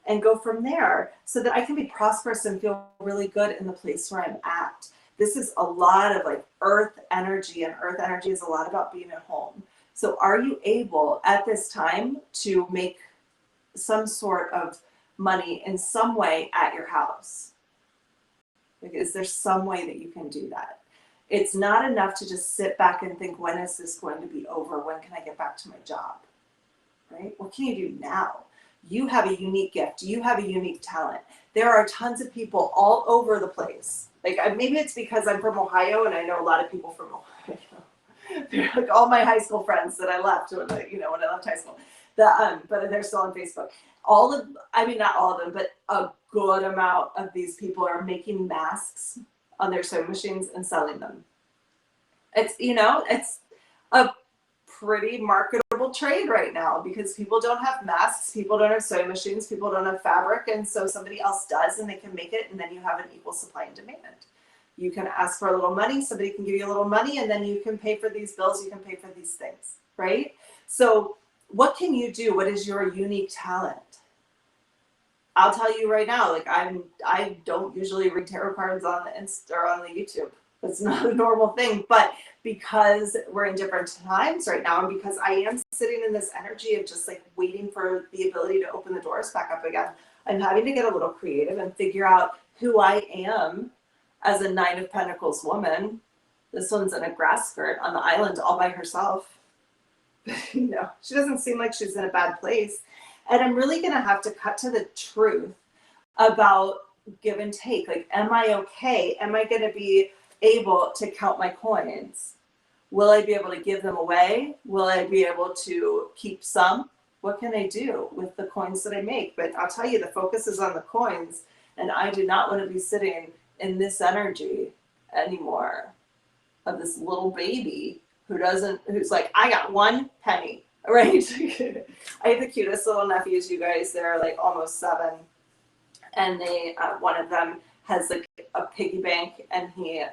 and go from there so that I can be prosperous and feel really good in the place where I'm at? This is a lot of like earth energy, and earth energy is a lot about being at home. So are you able at this time to make some sort of money in some way at your house? Like, is there some way that you can do that? It's not enough to just sit back and think, when is this going to be over? When can I get back to my job? Right? What can you do now? You have a unique gift. You have a unique talent. There are tons of people all over the place. Like, maybe it's because I'm from Ohio and I know a lot of people from Ohio. They're like all my high school friends that I left when I left high school. But they're still on Facebook. Not all of them, but a good amount of these people are making masks on their sewing machines and selling them. It's a pretty marketable trade right now because people don't have masks, people don't have sewing machines, people don't have fabric, and so somebody else does and they can make it, and then you have an equal supply and demand. You can ask for a little money, somebody can give you a little money, and then you can pay for these bills, you can pay for these things, right? So what can you do? What is your unique talent? I'll tell you right now, like I don't usually read tarot cards on the Insta or on the YouTube. It's not a normal thing, but because we're in different times right now, and because I am sitting in this energy of just like waiting for the ability to open the doors back up again, I'm having to get a little creative and figure out who I am as a Nine of Pentacles woman. This one's in a grass skirt on the island all by herself. You know, she doesn't seem like she's in a bad place. And I'm really going to have to cut to the truth about give and take. Like, am I okay? Am I going to be able to count my coins? Will I be able to give them away? Will I be able to keep some? What can I do with the coins that I make? But I'll tell you, the focus is on the coins, and I do not want to be sitting in this energy anymore of this little baby who's like, I got 1 penny, right? I have the cutest little nephews, you guys. They're like almost 7, and they one of them has like a piggy bank, and he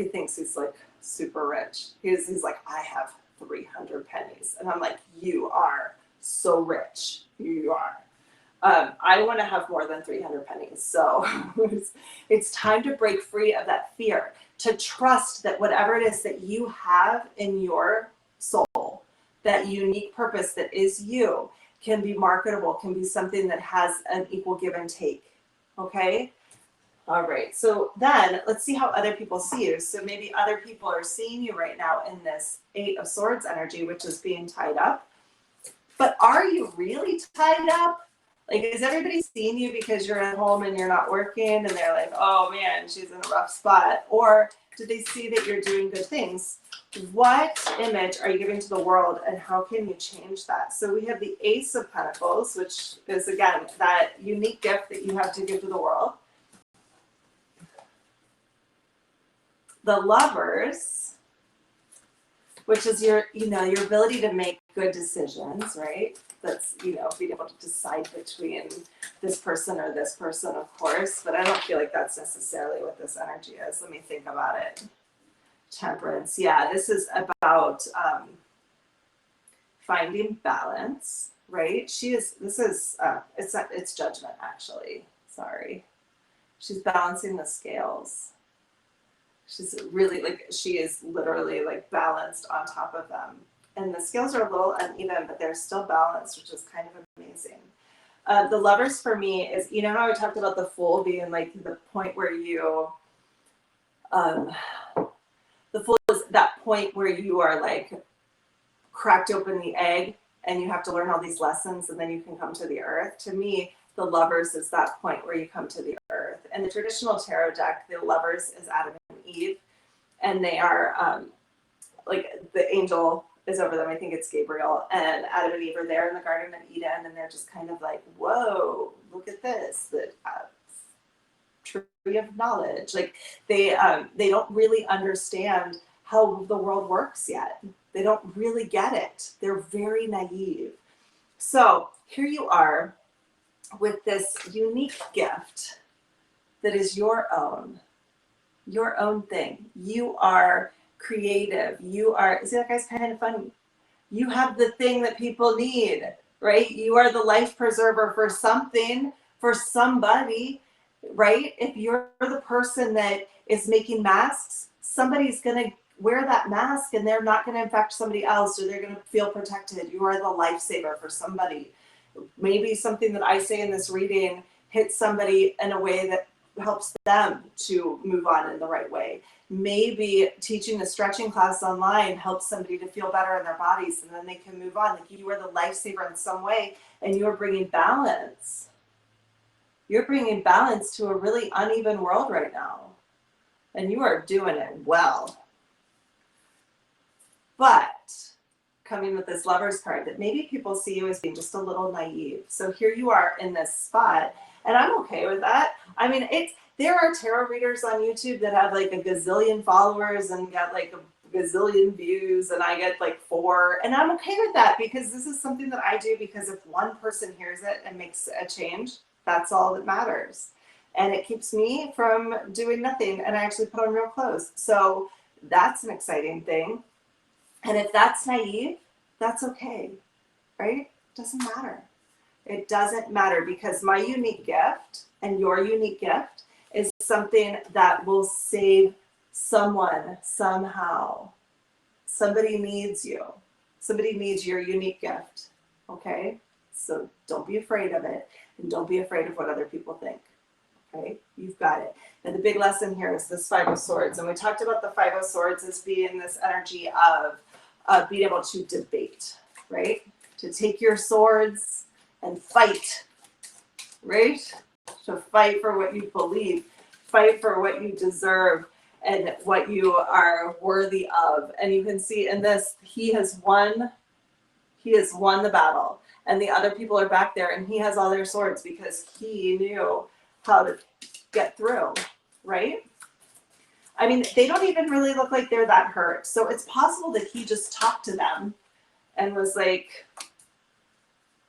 thinks he's like super rich. He's like, I have 300 pennies, and I'm like, you are so rich. You are. I want to have more than 300 pennies. So it's time to break free of that fear, to trust that whatever it is that you have in your soul, that unique purpose that is you, can be marketable, can be something that has an equal give and take. Okay? All right. So then let's see how other people see you. So maybe other people are seeing you right now in this 8 of Swords energy, which is being tied up. But are you really tied up? Like, is everybody seeing you because you're at home and you're not working and they're like, oh man, she's in a rough spot? Or do they see that you're doing good things? What image are you giving to the world, and how can you change that? So we have the Ace of Pentacles, which is, again, that unique gift that you have to give to the world. The Lovers, which is your ability to make good decisions, right? That's, being able to decide between this person or this person, of course, but I don't feel like that's necessarily what this energy is. Let me think about it. Temperance. Yeah, this is about finding balance, right? It's Judgment, actually. Sorry. She's balancing the scales. She's really she is literally like balanced on top of them. And the scales are a little uneven, but they're still balanced, which is kind of amazing. The Lovers for me is, you know how I talked about the Fool being like the point where you, the Fool is that point where you are like cracked open the egg and you have to learn all these lessons and then you can come to the earth. To me, the Lovers is that point where you come to the earth. In the traditional tarot deck, the Lovers is Adam and Eve, and they are like the angel is over them. I think it's Gabriel, and Adam and Eve are there in the Garden of Eden, and they're just kind of like, whoa, look at this, the tree of knowledge. Like they don't really understand how the world works yet. They don't really get it. They're very naive. So here you are with this unique gift that is your own thing. You are creative. See, that guy's kind of funny. You have the thing that people need, right? You are the life preserver for something, for somebody, right? If you're the person that is making masks, somebody's going to wear that mask and they're not going to infect somebody else, or they're going to feel protected. You are the lifesaver for somebody. Maybe something that I say in this reading hits somebody in a way that helps them to move on in the right way. Maybe teaching a stretching class online helps somebody to feel better in their bodies, and then they can move on. Like, you are the lifesaver in some way, and you are bringing balance. You're bringing balance to a really uneven world right now, and you are doing it well. But coming with this Lovers card, that maybe people see you as being just a little naive. So here you are in this spot, and I'm okay with that. I mean, there are tarot readers on YouTube that have like a gazillion followers and got like a gazillion views, and I get like 4, and I'm okay with that, because this is something that I do because if one person hears it and makes a change, that's all that matters. And it keeps me from doing nothing, and I actually put on real clothes. So that's an exciting thing. And if that's naive, that's okay, right? Doesn't matter. It doesn't matter, because my unique gift and your unique gift is something that will save someone somehow. Somebody needs you. Somebody needs your unique gift. Okay? So don't be afraid of it, and don't be afraid of what other people think. Okay? You've got it. And the big lesson here is this Five of Swords. And we talked about the Five of Swords as being this energy of being able to debate, right? To take your swords and fight, right? To fight for what you believe, fight for what you deserve and what you are worthy of. And you can see in this, he has won the battle. And the other people are back there, and he has all their swords because he knew how to get through, right? I mean, they don't even really look like they're that hurt. So it's possible that he just talked to them and was like,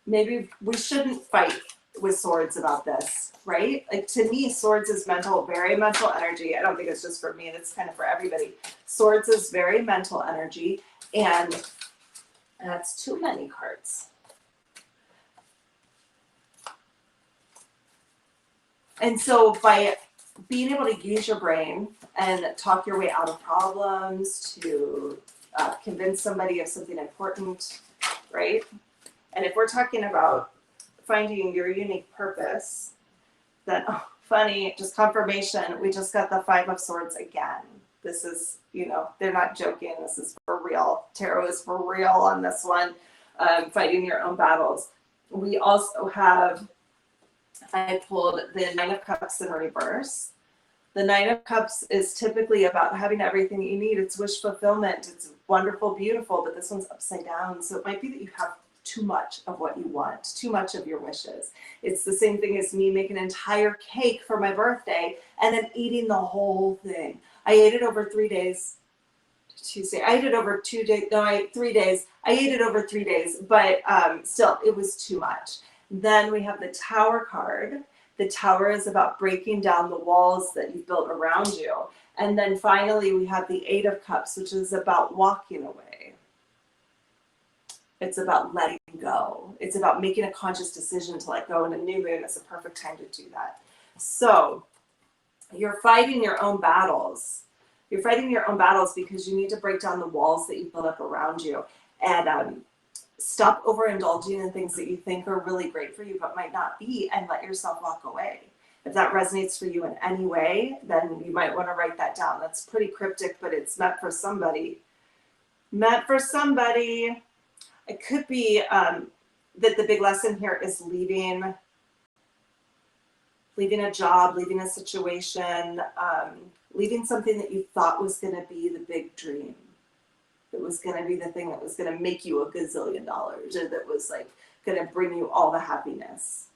maybe we shouldn't fight with swords about this, right? Like, to me, swords is mental, very mental energy. I don't think it's just for me. It's kind of for everybody. Swords is very mental energy, and that's too many cards. And so by being able to use your brain and talk your way out of problems, to convince somebody of something important, right? And if we're talking about finding your unique purpose, then, oh, funny, just confirmation, we just got the Five of Swords again. This is, you know, they're not joking. This is for real. Tarot is for real on this one. Fighting your own battles. We also have, I pulled the Nine of Cups in reverse. The Nine of Cups is typically about having everything you need. It's wish fulfillment. It's wonderful, beautiful, but this one's upside down. So it might be that you have too much of what you want, too much of your wishes. It's the same thing as me making an entire cake for my birthday and then eating the whole thing. I ate it over 3 days. Tuesday. I ate it over 2 days. No, 3 days. I ate it over 3 days, but still, it was too much. Then we have the Tower card. The Tower is about breaking down the walls that you've built around you. And then finally, we have the Eight of Cups, which is about walking away. It's about letting go. It's about making a conscious decision to let go, and a new moon is a perfect time to do that. So you're fighting your own battles. You're fighting your own battles because you need to break down the walls that you built up around you, and stop overindulging in things that you think are really great for you but might not be, and let yourself walk away. If that resonates for you in any way, then you might want to write that down. That's pretty cryptic, but it's meant for somebody. Meant for somebody. It could be that the big lesson here is leaving a job, leaving a situation, leaving something that you thought was going to be the big dream. It was going to be the thing that was going to make you $1 gazillion, or that was like going to bring you all the happiness.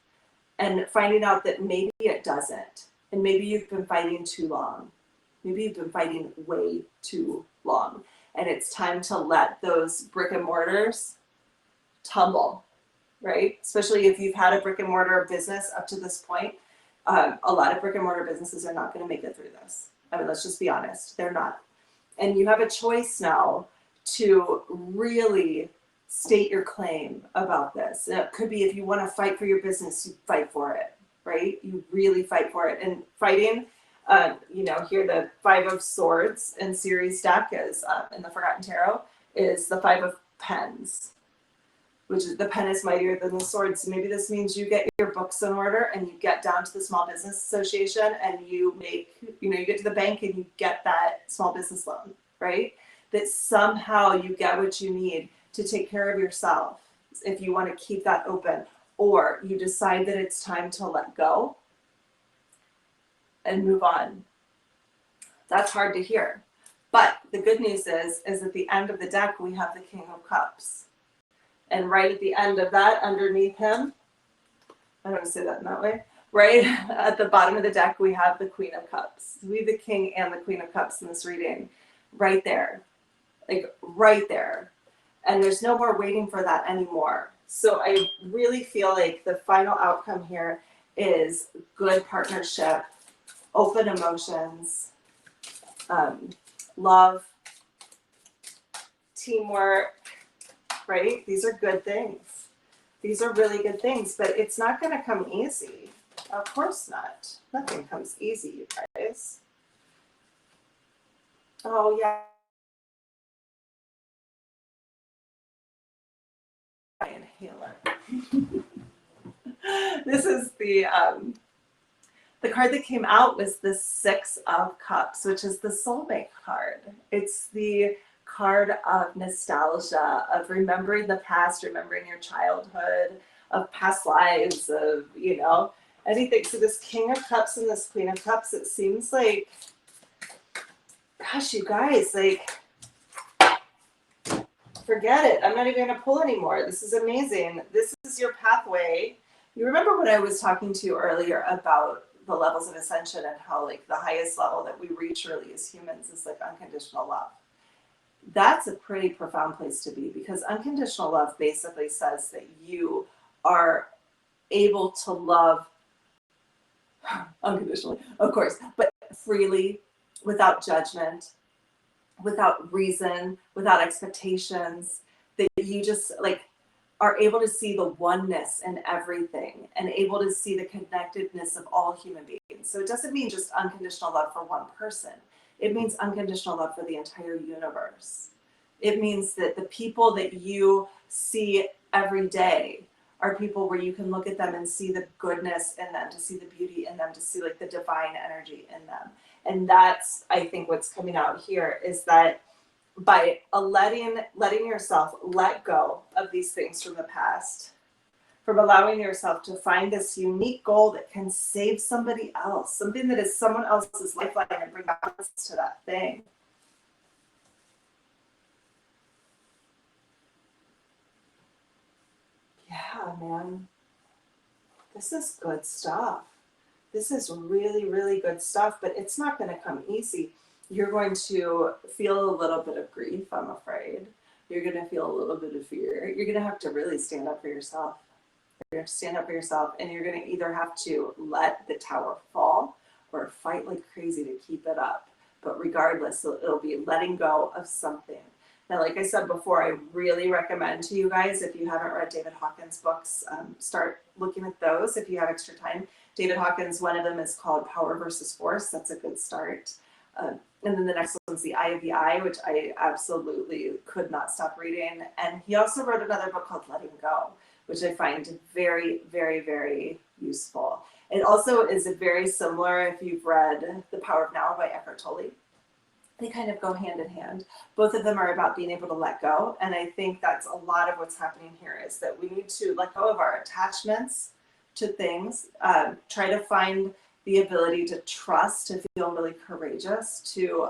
And finding out that maybe it doesn't. And maybe you've been fighting too long. Maybe you've been fighting way too long. And it's time to let those brick and mortars tumble, right? Especially if you've had a brick and mortar business up to this point. A lot of brick and mortar businesses are not going to make it through this. I mean, let's just be honest. They're not. And you have a choice now to really state your claim about this. And it could be, if you want to fight for your business, you fight for it, right? You really fight for it. And fighting, here the Five of Swords in series deck is, in the Forgotten Tarot, is the Five of Pens, which is, the pen is mightier than the sword. So maybe this means you get your books in order and you get down to the Small Business Association and you make, you get to the bank and you get that small business loan, right? That somehow you get what you need to take care of yourself if you want to keep that open, or you decide that it's time to let go and move on. That's hard to hear. But the good news is at the end of the deck, we have the King of Cups. And right at the end of that, underneath him, I don't want to say that in that way, right at the bottom of the deck, we have the Queen of Cups. We have the King and the Queen of Cups in this reading, right there, like right there. And there's no more waiting for that anymore. So I really feel like the final outcome here is good partnership, open emotions, love, teamwork, right? These are good things. These are really good things, but it's not going to come easy. Of course not. Nothing comes easy, you guys. Oh, yeah. Inhaler. This is the card that came out was the Six of Cups, which is the soulmate card. It's the card of nostalgia, of remembering the past, remembering your childhood, of past lives, of, you know, anything. So this King of Cups and this Queen of Cups, it seems like, gosh, you guys, like, forget it. I'm not even going to pull anymore. This is amazing. This is your pathway. You remember when I was talking to you earlier about the levels of ascension and how like the highest level that we reach really as humans is like unconditional love. That's a pretty profound place to be, because unconditional love basically says that you are able to love unconditionally, of course, but freely, without judgment, without reason, without expectations, that you just like are able to see the oneness in everything and able to see the connectedness of all human beings. So it doesn't mean just unconditional love for one person. It means unconditional love for the entire universe. It means that the people that you see every day are people where you can look at them and see the goodness in them, to see the beauty in them, to see like the divine energy in them. And that's, I think, what's coming out here is that by letting yourself let go of these things from the past, from allowing yourself to find this unique goal that can save somebody else, something that is someone else's lifeline, and bring balance to that thing. Yeah, man. This is good stuff. This is really, really good stuff, but it's not going to come easy. You're going to feel a little bit of grief, I'm afraid. You're going to feel a little bit of fear. You're going to have to really stand up for yourself. You're going to stand up for yourself, and you're going to either have to let the tower fall or fight like crazy to keep it up. But regardless, it'll be letting go of something. Now, like I said before, I really recommend to you guys, if you haven't read David Hawkins' books, start looking at those if you have extra time. David Hawkins, one of them is called Power versus Force. That's a good start. And then the next one's The Eye of the Eye, which I absolutely could not stop reading. And he also wrote another book called Letting Go, which I find very, very, very useful. It also is very similar if you've read The Power of Now by Eckhart Tolle. They kind of go hand in hand. Both of them are about being able to let go. And I think that's a lot of what's happening here, is that we need to let go of our attachments to things, try to find the ability to trust, to feel really courageous, to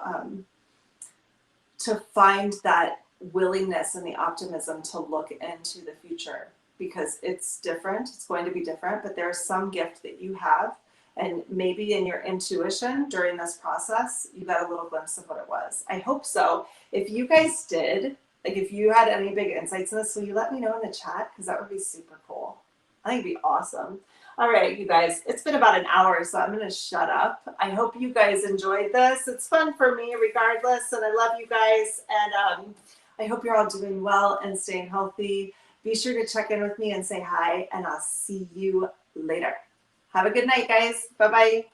find that willingness and the optimism to look into the future, because it's different. It's going to be different, but there's some gift that you have. And maybe in your intuition during this process, you got a little glimpse of what it was. I hope so. If you guys did, like if you had any big insights in this, will you let me know in the chat? Because that would be super cool. I think it'd be awesome. All right, you guys, it's been about an hour, so I'm going to shut up. I hope you guys enjoyed this. It's fun for me regardless, and I love you guys. And I hope you're all doing well and staying healthy. Be sure to check in with me and say hi, and I'll see you later. Have a good night, guys. Bye-bye.